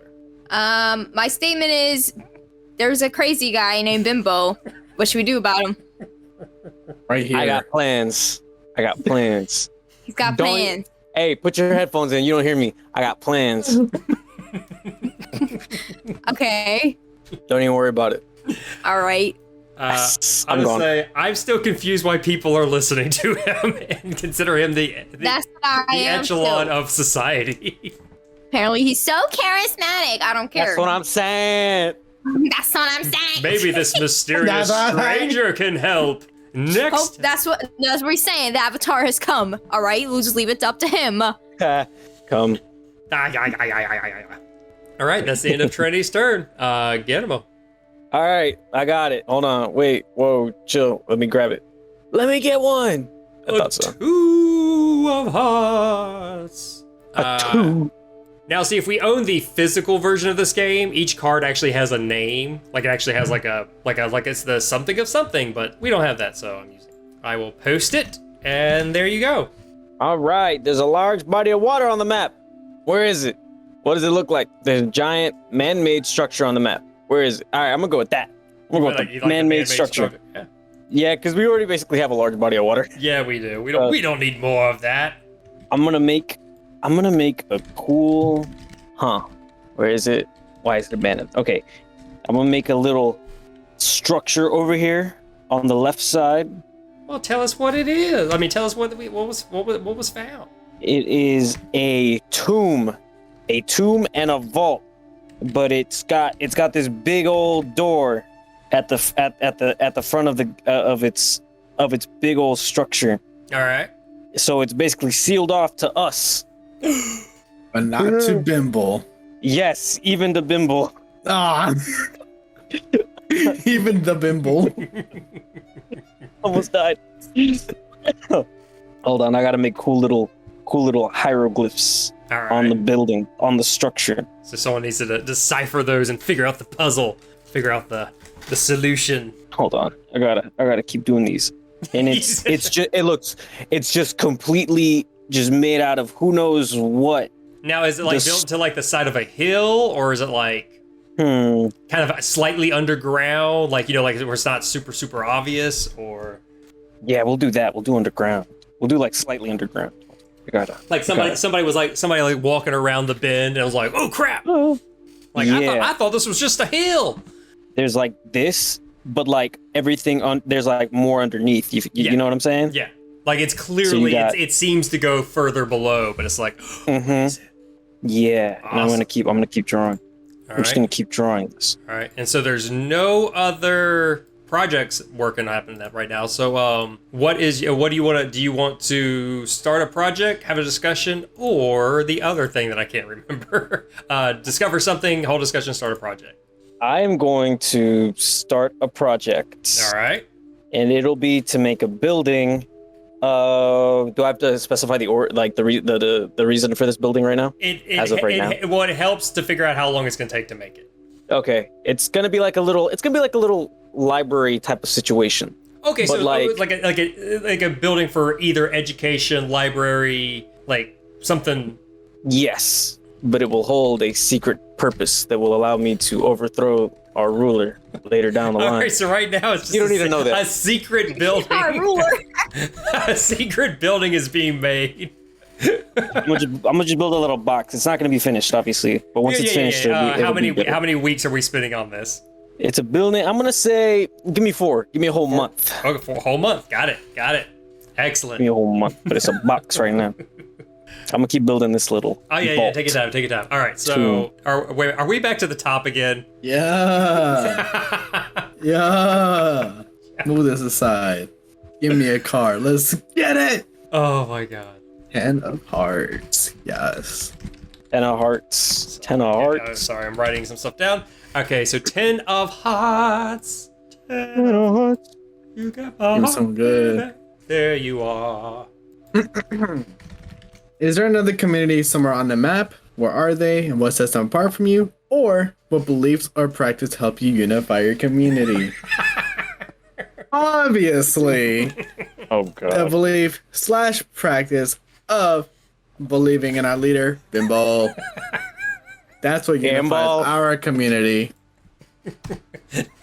My statement is there's a crazy guy named Bimbo. What should we do about him? Right here. I got plans. He's got plans. Hey, put your headphones in. You don't hear me. I got plans. Okay. Don't even worry about it. All right. I'm I'm gone. say I'm still confused why people are listening to him and consider him the That's what I am. echelon too. of society. Apparently, he's so charismatic. I don't care. That's what I'm saying. That's what I'm saying. Maybe this mysterious stranger can help. Next. Oh, that's what he's saying. The avatar has come. All right, we'll just leave it up to him. Come. All right, that's the end of Trinity's turn. Guillermo. All right, I got it. Hold on. Wait. Whoa. Chill. Let me grab it. Let me get one. I thought so. Two of hearts. Two. Now, see, if we own the physical version of this game, each card actually has a name. Like it actually has like it's the something of something, but we don't have that, so I will post it, and there you go. All right. There's a large body of water on the map. Where is it? What does it look like? There's a giant man-made structure on the map. Where is it? All right, I'm gonna go with that. I'm gonna go with the man-made structure. Yeah, because we already basically have a large body of water. Yeah, we do. We don't need more of that. I'm gonna make a cool. Where is it? Why is it abandoned? Okay, I'm gonna make a little structure over here on the left side. Well, tell us what it is. I mean, tell us what was found. It is a tomb and a vault, but it's got this big old door at the front of its big old structure. All right. So it's basically sealed off to us. But not to Bimble. Yes, even the Bimble. Ah. Even the Bimble. Almost died. Hold on, I gotta make cool little hieroglyphs All right. on the building, on the structure. So someone needs to decipher those and figure out the puzzle, figure out the solution. Hold on, I gotta keep doing these. And it's just completely just made out of who knows what. Now, is it like built to like the side of a hill, or is it like kind of slightly underground, like like where it's not super super obvious, or? Yeah, we'll do that. We'll do underground. We'll do like slightly underground. Like somebody was like walking around the bend and was like, oh crap! Like yeah. I thought this was just a hill. There's like this, but like everything on there's like more underneath. You know what I'm saying? Yeah. Like it's clearly it seems to go further below, but it's like yeah. Awesome. And I'm gonna keep drawing. I'm just gonna keep drawing this. All right. And so there's no other projects working happening right now. So what do you want to do? You want to start a project, have a discussion, or the other thing that I can't remember? Discover something, hold discussion, start a project. I am going to start a project. All right. And it'll be to make a building. Do I have to specify the reason for this building right now? As of right now. Well, it helps to figure out how long it's going to take to make it. Okay, it's gonna be like a little library type of situation. Okay, but so like a building for either education, library, like something. Yes, but it will hold a secret purpose that will allow me to overthrow our ruler later down the line. All right, so right now it's just you don't even know that a secret building. Our ruler. A secret building is being made. I'm gonna just build a little box. It's not gonna be finished, obviously, but once it's finished, how many weeks are we spending on this? It's a building. I'm gonna say, give me 4. Give me a whole month. Okay, for a whole month. Got it. Excellent. Give me a whole month, but it's a box right now. I'm gonna keep building this little. Oh yeah. Take your time. All right. So are we back to the top again? Yeah. Yeah. Move this aside. Give me a card. Let's get it. Oh my god. 10 of hearts. Yes. 10 of hearts. 10 of hearts. Oh, sorry, I'm writing some stuff down. Okay, so 10 of hearts. 10 of hearts. You got my Give me some good. There you are. Is there another community somewhere on the map? Where are they, and what sets them apart from you? Or what beliefs or practice help you unify your community? Obviously, Oh god. the belief / practice of believing in our leader, Bimbo. That's what unifies our community.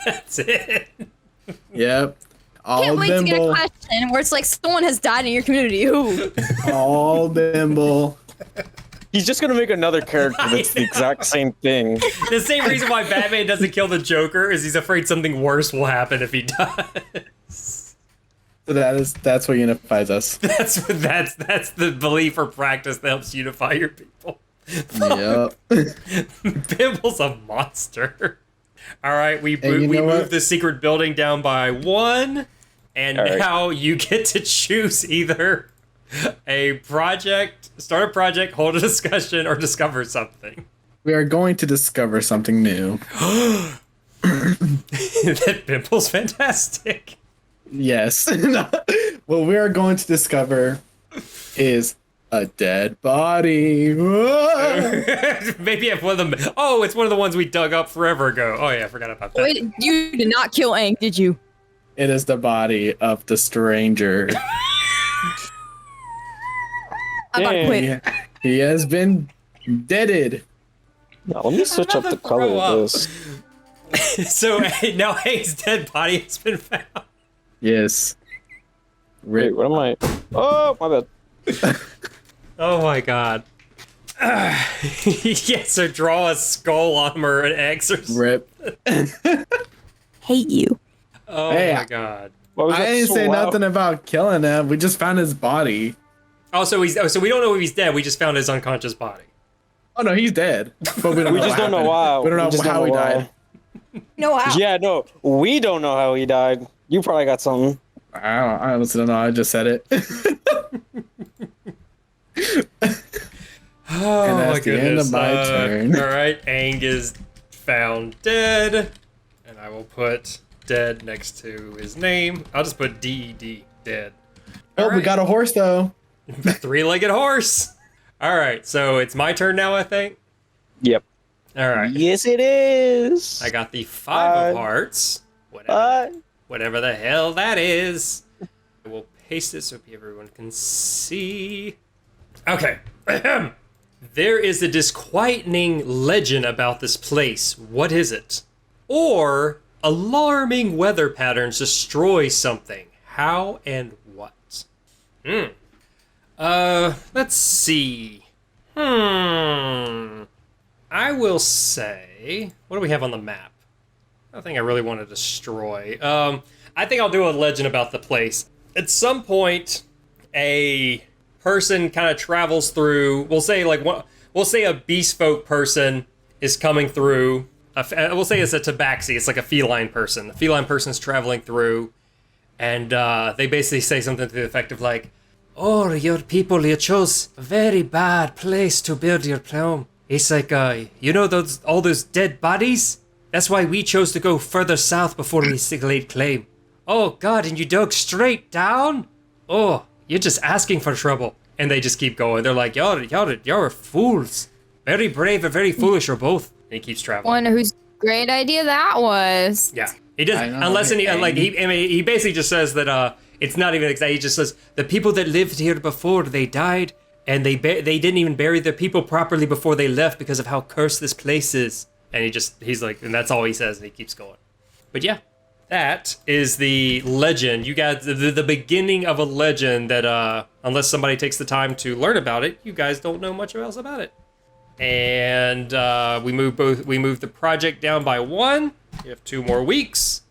That's it. Yep. All Can't wait to get a Bimbo. question where it's like someone has died in your community. Who? All Bimbo. He's just gonna make another character that's the exact same thing. The same reason why Batman doesn't kill the Joker is he's afraid something worse will happen if he does. So that's what unifies us. That's the belief or practice that helps unify your people. Yep. Bimble's a monster. All right, we what? moved the secret building down by 1, and now you get to choose either a project, start a project, hold a discussion, or discover something. We are going to discover something new. That Bimble's fantastic. Yes. What we are going to discover is a dead body. Maybe if one of them. Oh, it's one of the ones we dug up forever ago. Oh yeah, I forgot about that. Wait, you did not kill Aang, did you? It is the body of the stranger. I'm about to quit. He has been deaded. Now, let me switch up the color of this. So now Hank's dead body has been found. Yes. Wait, what am I? Oh, my bad. Oh my god. Yeah, so draw a skull on him or an X or something. Rip. Hate you. Oh Hey, my god. I didn't say nothing about killing him. We just found his body. Oh, so we don't know if he's dead. We just found his unconscious body. Oh no, he's dead. But we don't We know just what don't know happened. why. We don't know just how he why. died. No, how? Yeah, no, we don't know how he died. You probably got something. I honestly don't know. I just said it. Oh And that's my the end goodness. of my turn. All right, Aang is found dead, and I will put dead next to his name. I'll just put DED, dead. Oh, we got a horse though. Three-legged horse. All right, so it's my turn now, I think. Yep. All right. Yes, it is. I got the 5 of hearts. Whatever the hell that is. I will paste it so everyone can see. Okay. There is a disquieting legend about this place. What is it? Or alarming weather patterns destroy something. How and what? Let's see. I will say, what do we have on the map? Nothing I really want to destroy. I think I'll do a legend about the place. At some point, a person kind of travels through. We'll say a beast folk person is coming through. We'll say it's a tabaxi. It's like a feline person. The feline person is traveling through, and they basically say something to the effect of like, "Oh, your people, you chose a very bad place to build your home. It's like, you know all those dead bodies? That's why we chose to go further south before we laid claim. Oh God, and you dug straight down? Oh, you're just asking for trouble." And they just keep going. They're like, y'all are fools. Very brave and very foolish, or both. And he keeps traveling. Wonder whose great idea that was. Yeah, he doesn't. Unless he basically just says that it's not even exact. He just says the people that lived here before, they died, and they didn't even bury their people properly before they left because of how cursed this place is. And he's like, and that's all he says, and he keeps going. But yeah, that is the legend. You got the beginning of a legend that, unless somebody takes the time to learn about it, you guys don't know much else about it. And we moved the project down by 1. You have 2 more weeks.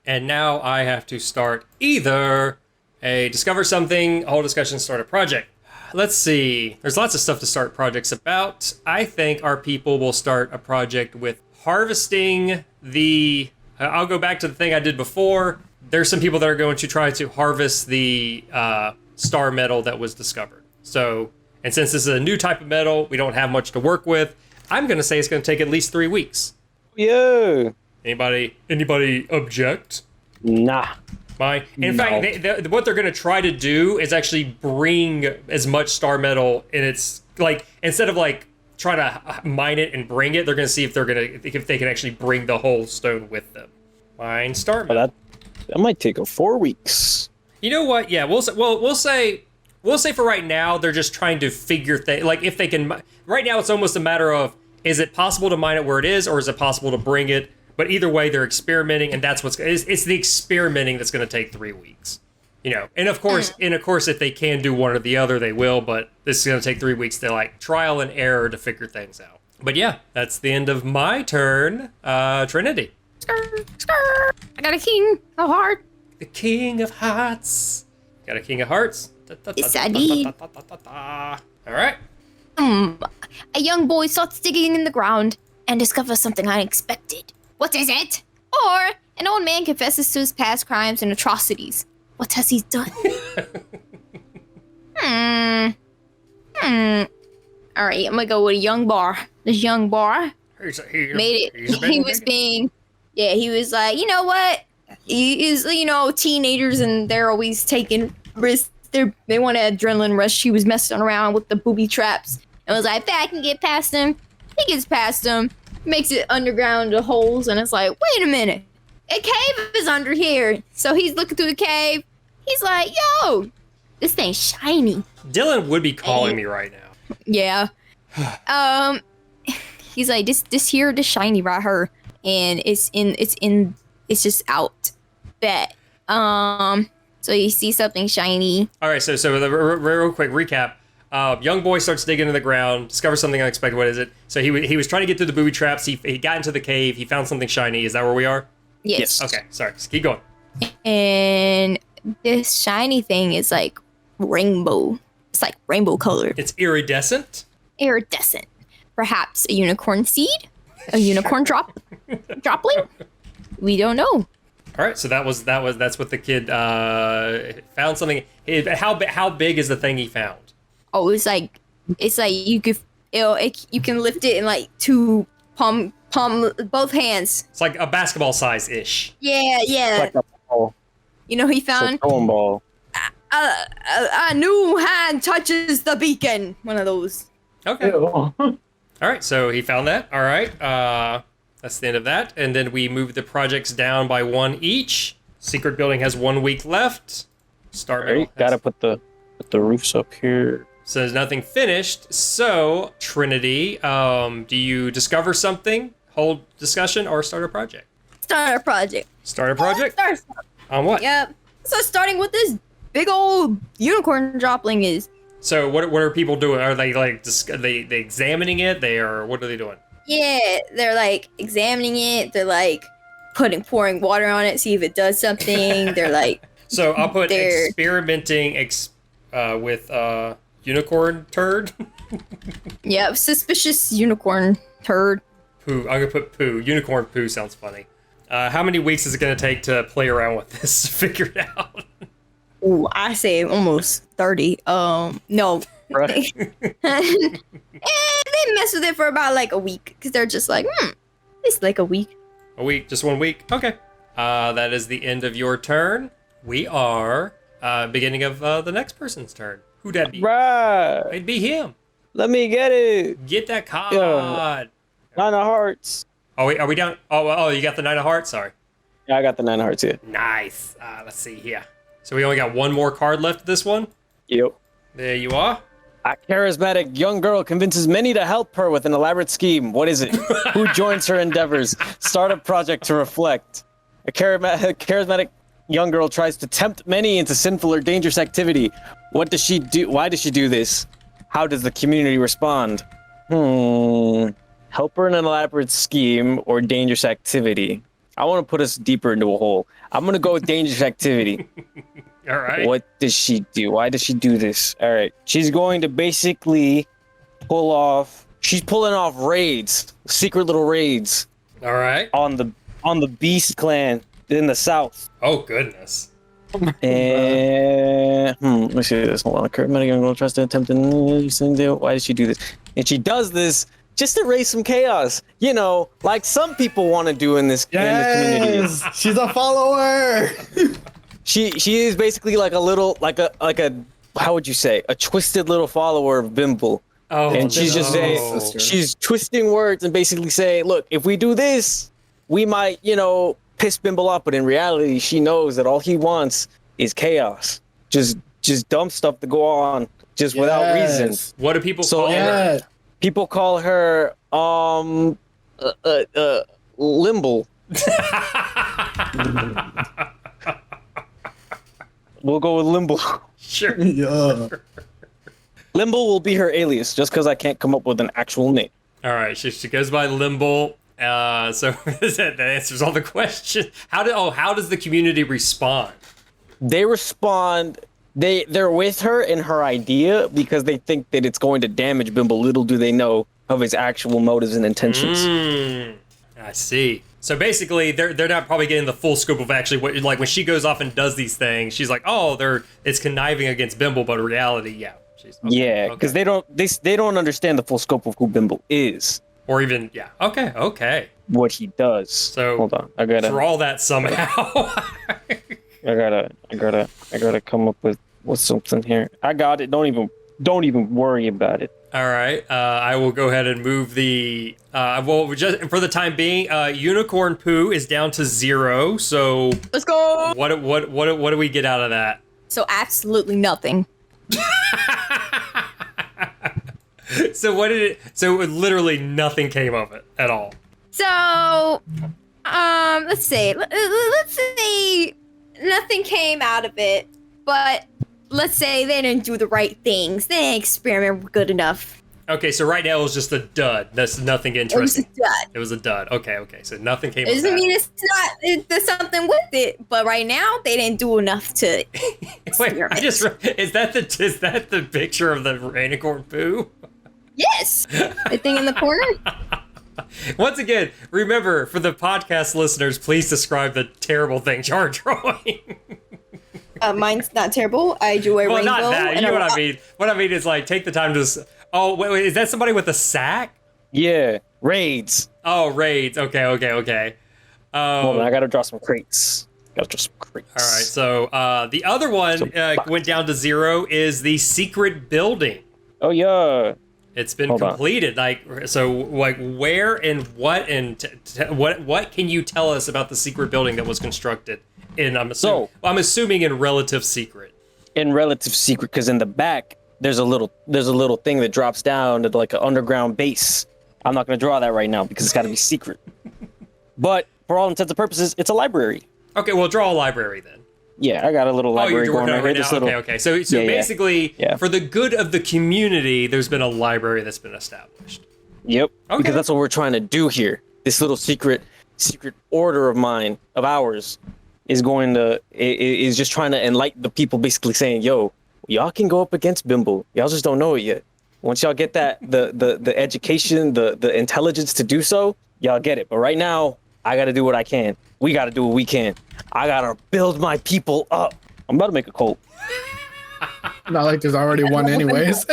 And now I have to start either a discover something, whole discussion, start a project. Let's see. There's lots of stuff to start projects about. I think our people will start a project with harvesting the... I'll go back to the thing I did before. There's some people that are going to try to harvest the star metal that was discovered. So, and since this is a new type of metal, we don't have much to work with. I'm going to say it's going to take at least 3 weeks. Yeah. Anybody object? Nah. Fine. In fact, what they're going to try to do is actually bring as much star metal in its, like, instead of like trying to mine it and bring it, they're going to see if they can actually bring the whole stone with them. Mine star metal. That might take 4 weeks. You know what? Yeah, we'll say for right now they're just trying to figure things, like if they can. Right now it's almost a matter of, is it possible to mine it where it is, or is it possible to bring it? But either way, they're experimenting, and that's it's the experimenting that's going to take 3 weeks. You know, and of course, if they can do one or the other, they will. But this is going to take 3 weeks to like trial and error to figure things out. But yeah, that's the end of my turn. Trinity. I got a king. How hard? The King of Hearts. Got a King of Hearts. Yes, I did. All right. A young boy starts digging in the ground and discovers something unexpected. What is it? Or an old man confesses to his past crimes and atrocities. What has he done? All right, I'm gonna go with a young bar. This young bar made it. He was like, you know what? He is, teenagers and they're always taking risks. They want an adrenaline rush. He was messing around with the booby traps and was like, if I can get past him, he gets past him, makes it underground to holes, and it's like, wait a minute, a cave is under here. So he's looking through the cave. He's like, yo, this thing's shiny. Dylan would be calling me right now. Yeah. He's like, this shiny right here, and it's just out. Bet. So you see something shiny. All right, so the real quick recap. Young boy starts digging in the ground, discovers something unexpected. What is it? So he was trying to get through the booby traps. He got into the cave. He found something shiny. Is that where we are? Yes. Okay, sorry. Just keep going. And this shiny thing is like rainbow. It's like rainbow colored. It's iridescent. Iridescent. Perhaps a unicorn seed? A unicorn dropling? We don't know. All right, so that's what the kid found something. How big is the thing he found? Oh, it's like you can lift it in like two palm both hands. It's like a basketball size ish. Yeah. Like a ball. You know, he found It's a throwing ball. a new hand touches the beacon. One of those. Okay. All right, so he found that. All right. That's the end of that. And then we move the projects down by 1 each. Secret building has 1 week left. All right, gotta put the roofs up here. So there's nothing finished. So, Trinity, do you discover something, hold discussion, or start a project? Start a project. Start a project? Start. On what? Yep. So starting with this big old unicorn dropling is. So what are people doing? Are they like they examining it? What are they doing? Yeah, they're like examining it. They're like pouring water on it, see if it does something. They're like. So I'll put they're- experimenting with unicorn turd. Yep, suspicious unicorn turd. Poo. I'm gonna put poo. Unicorn poo sounds funny. How many weeks is it gonna take to play around with this to figure it out? Ooh, I say almost 30. No. Right. They mess with it for about like a week because they're just like, it's like a week. A week, just 1 week. Okay. That is the end of your turn. We are beginning of the next person's turn. Who'd that be? Right. It'd be him. Let me get it. Get that card. Yeah. 9 of hearts. Oh, wait, are we done? Oh, you got the 9 of hearts? Sorry. Yeah, I got the 9 of hearts here. Nice. Let's see here. So we only got one more card left of this one. Yep. There you are. A charismatic young girl convinces many to help her with an elaborate scheme. What is it? Who joins her endeavors? Start a project to reflect. A charismatic young girl tries to tempt many into sinful or dangerous activity. What does she do? Why does she do this? How does the community respond? Help her in an elaborate scheme or dangerous activity. I want to put us deeper into a hole. I'm going to go with dangerous activity. All right. What does she do? Why does she do this? All right. She's going to basically she's pulling off raids, secret little raids All right. on the Beast clan in the south. Oh, goodness. And let me see this. Hold on. A charismatic young girl tries to attempt to. Why does she do this? And she does this just to raise some chaos. You know, like some people want to do in this community. Yes, she's a follower. She is basically like a how would you say, a twisted little follower of Bimble. Oh, And she's just saying, she's twisting words and basically saying, look, if we do this, we might, piss Bimble off. But in reality, she knows that all he wants is chaos. Just dumb stuff to go on just without reason. What do people call her? Yeah. People call her, Limble. We'll go with Limble. Sure. Yeah. Limble will be her alias, just because I can't come up with an actual name. All right. She goes by Limble. So that answers all the questions. How does the community respond? They respond. They're with her in her idea because they think that it's going to damage Bimble. Little do they know of his actual motives and intentions. I see. So basically, they're not probably getting the full scope of actually what, like when she goes off and does these things. She's like, oh, it's conniving against Bimble, but in reality, yeah. Yeah, because they don't understand the full scope of who Bimble is. Or even, yeah. Okay. What he does. So hold on, I gotta draw that somehow. I gotta come up with something here. I got it. Don't even worry about it. All right. I will go ahead and move the. Just for the time being, unicorn poo is down to 0. So Let's go. what do we get out of that? So absolutely nothing. So what did it? So literally nothing came of it at all. So, let's say nothing came out of it, but let's say they didn't do the right things. They didn't experiment good enough. Okay, so right now it was just a dud. That's nothing interesting. It was It was a dud. a dud. Okay. So nothing came It of doesn't that. mean there's something with it, but right now they didn't do enough to Wait, experiment. is that the picture of the unicorn poo? Yes, I think in the corner. Once again, remember, for the podcast listeners, please describe the terrible things you're drawing. Mine's not terrible. I drew a Well, rainbow. not that. You and know a what I rock. mean. What I mean is, like, take the time to... Oh, wait, is that somebody with a sack? Yeah, raids. Oh, raids. Okay. Hold on, I gotta draw some crates. All right, so the other one went down to 0 is the secret building. Oh yeah. It's been Hold on. completed. Where and what and what can you tell us about the secret building that was constructed? I'm assuming in relative secret. In relative secret, because in the back there's a little thing that drops down to like an underground base. I'm not going to draw that right now because it's got to be secret. But for all intents and purposes, it's a library. Okay, well, draw a library then. Yeah, I got a little library you're going working on right it here. right now. Okay. So basically, for the good of the community, there's been a library that's been established. Yep. Okay. Because that's what we're trying to do here. This little secret order of ours, is just trying to enlighten the people, basically saying, yo, y'all can go up against Bimble. Y'all just don't know it yet. Once y'all get that, the education, the intelligence to do so, y'all get it. But right now, I got to do what I can. We got to do what we can. I got to build my people up. I'm about to make a cult. Not like there's already one anyways.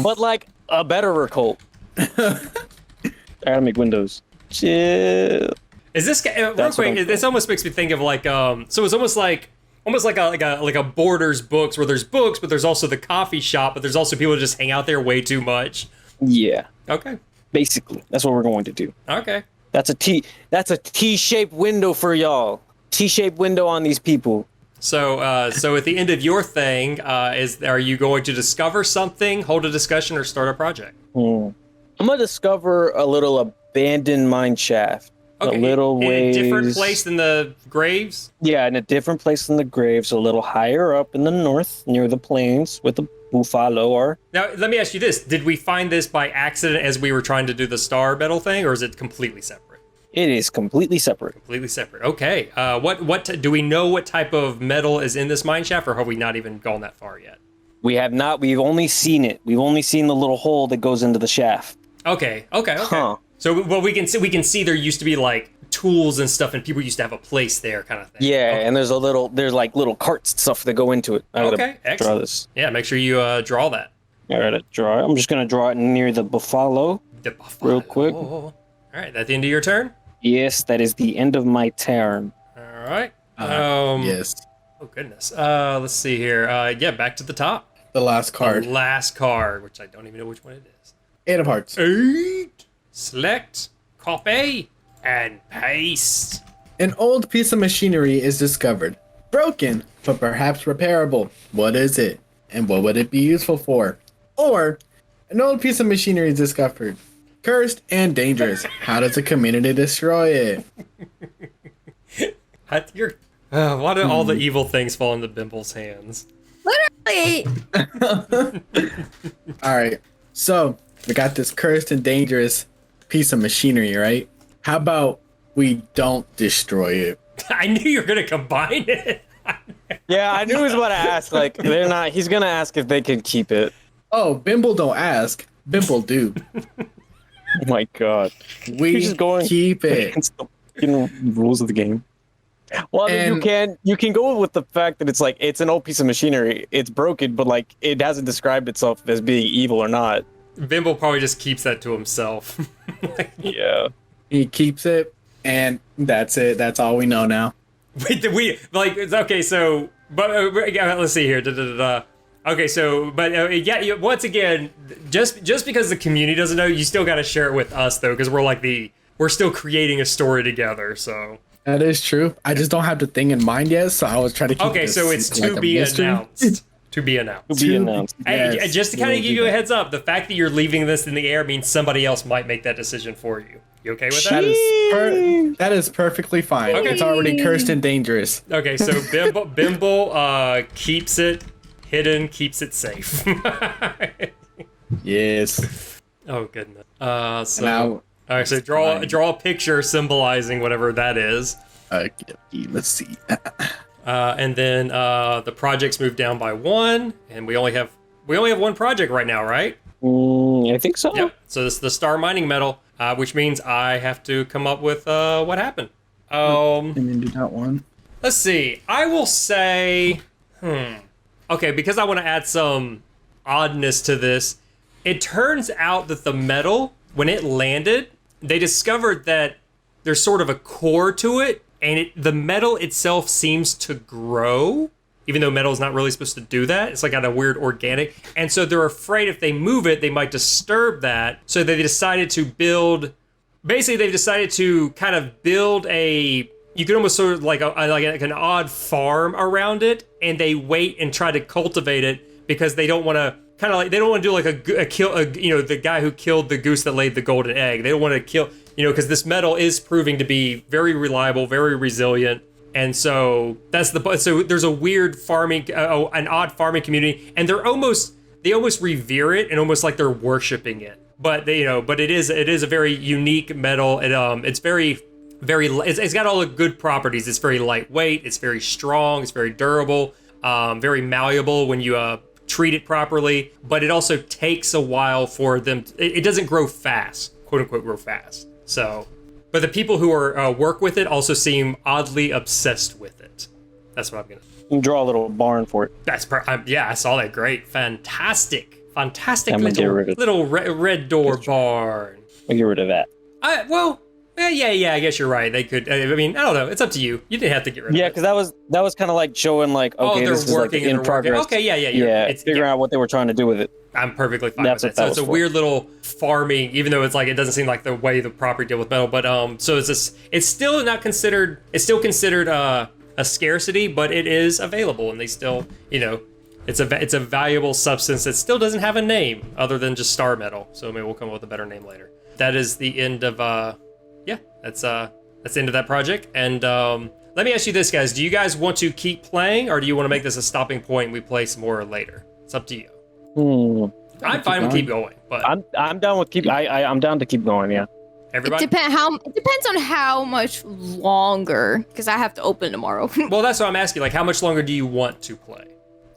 But like a betterer cult. I gotta make windows. Chill. Is this real quick? This almost makes me think of like so it's almost like a Borders books where there's books, but there's also the coffee shop, but there's also people who just hang out there way too much. Yeah. Okay. Basically, that's what we're going to do. Okay. That's a T-shaped window for y'all. T-shaped window on these people. So so at the end of your thing, are you going to discover something, hold a discussion, or start a project? I'm gonna discover a little abandoned mine shaft. Okay. A little ways. In a different place than the graves? Yeah, in a different place than the graves, a little higher up in the north, near the plains, with the buffalo are. Now, let me ask you this. Did we find this by accident as we were trying to do the star metal thing, or is it completely separate? It is completely separate. Completely separate. Okay. Do we know what type of metal is in this mine shaft, or have we not even gone that far yet? We have not. We've only seen it. We've only seen the little hole that goes into the shaft. Okay. Huh. So what we can see there used to be like tools and stuff, and people used to have a place there, kind of thing. Yeah, okay. and there's like little carts and stuff that go into it. Okay, draw excellent. this. Yeah, make sure you draw that. I gotta draw it. I'm just gonna draw it near the buffalo. The buffalo. Real quick. All right, at the end of your turn. Yes, that is the end of my turn. All right. Yes. Oh goodness. Let's see here. Yeah, back to the top. The last card. The last card, which I don't even know which one it is. 8 of hearts. 8. Select, copy, and paste. An old piece of machinery is discovered. Broken, but perhaps repairable. What is it? And what would it be useful for? Or, an old piece of machinery is discovered. Cursed and dangerous. How does the community destroy it? Why do all the evil things fall into Bimble's hands? Literally. Alright, so we got this cursed and dangerous piece of machinery, right? How about we don't destroy it? I knew you were gonna combine it. Yeah, I knew he was about to ask. Like, they're not. He's gonna ask if they can keep it. Oh, Bimble don't ask. Bimble do. Oh my god. We just going keep it. against the fucking rules of the game. Well, I mean, And- you can go with the fact that it's like it's an old piece of machinery. It's broken, but like it hasn't described itself as being evil or not. Bimble probably just keeps that to himself. Yeah. He keeps it, and that's it. That's all we know now. Wait, did we like? Okay, so but let's see here. Okay, so but yeah, once again, just because the community doesn't know, you still got to share it with us though, because we're still creating a story together. So That is true. I just don't have the thing in mind yet, so I was trying to keep okay, this, so it's like, to a be mystery. announced. To be announced. To be announced. Hey, Yes, just to kind we'll of give do you a that. heads up, the fact that you're leaving this in the air means somebody else might make that decision for you. You okay with that? That is perfectly fine. Okay. It's already cursed and dangerous. Okay, so Bimble keeps it hidden, keeps it safe. Yes. Oh goodness. So Now, all right, so draw a picture symbolizing whatever that is. let's see. And then the projects move down by 1, and we only have one project right now, right? I think so. Yep. So this is the star mining metal, which means I have to come up with what happened. And then do that one. Let's see. I will say, okay, because I want to add some oddness to this. It turns out that the metal, when it landed, they discovered that there's sort of a core to it, and the metal itself seems to grow, even though metal is not really supposed to do that. It's like got a weird organic. And so they're afraid if they move it, they might disturb that. So they decided to build, basically they've decided to kind of build you could almost sort of like an odd farm around it, and they wait and try to cultivate it because they don't want to kind of like they don't want to do like the guy who killed the goose that laid the golden egg. They don't want to kill, because this metal is proving to be very reliable, very resilient. And so so there's a weird farming, an odd farming community, and they almost revere it and almost like they're worshiping it. But but it is a very unique metal. It's very, it's got all the good properties. It's very lightweight. It's very strong. It's very durable. Very malleable when you treat it properly. But it also takes a while for them. It doesn't grow fast, quote unquote, grow fast. So, but the people who are work with it also seem oddly obsessed with it. That's what I'm gonna. You can draw a little barn for it. Yeah, I saw that. Great, fantastic I'm gonna get rid of it. little red door barn. I'll get rid of that. Yeah, I guess you're right. They could. I mean, I don't know. It's up to you. You didn't have to get rid of it. Yeah, because that was kind of like showing like, okay, they're this is like in progress. Okay, yeah. It's figuring out what they were trying to do with it. I'm perfectly fine That's with it. what that So it's a was for. weird little farming, even though it's like it doesn't seem like the way the property deal with metal. But so it's still not considered. It's still considered a scarcity, but it is available, and they still, it's a valuable substance that still doesn't have a name other than just star metal. So maybe we'll come up with a better name later. That is the end of that's the end of that project. And let me ask you this, guys: do you guys want to keep playing, or do you want to make this a stopping point and we play some more later? It's up to you. I'm fine with keep going, but I'm down with keep. I'm down to keep going. Yeah. Everybody. It depends on how much longer, because I have to open tomorrow. Well, that's what I'm asking. Like, how much longer do you want to play?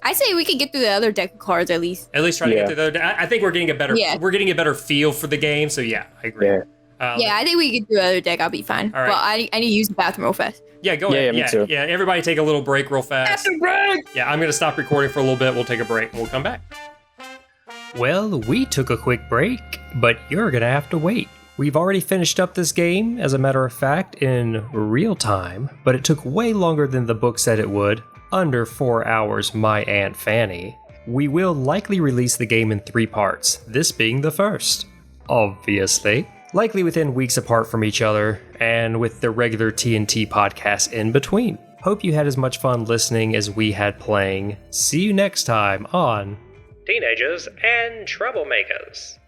I say we could get through the other deck of cards at least. At least try to get through the. I think we're getting a better. Yeah. We're getting a better feel for the game. So yeah, I agree. Yeah. I think we could do the other deck. I'll be fine. All right. But I need to use the bathroom real fast. Yeah, go ahead. Yeah, me too. Yeah, everybody take a little break real fast. Bathroom break! Yeah, I'm going to stop recording for a little bit. We'll take a break and we'll come back. Well, we took a quick break, but you're going to have to wait. We've already finished up this game, as a matter of fact, in real time, but it took way longer than the book said it would. Under 4 hours, my Aunt Fanny. We will likely release the game in 3 parts, this being the first. Obviously. Likely within weeks apart from each other, and with the regular TnT podcast in between. Hope you had as much fun listening as we had playing. See you next time on Teenagers and Troublemakers.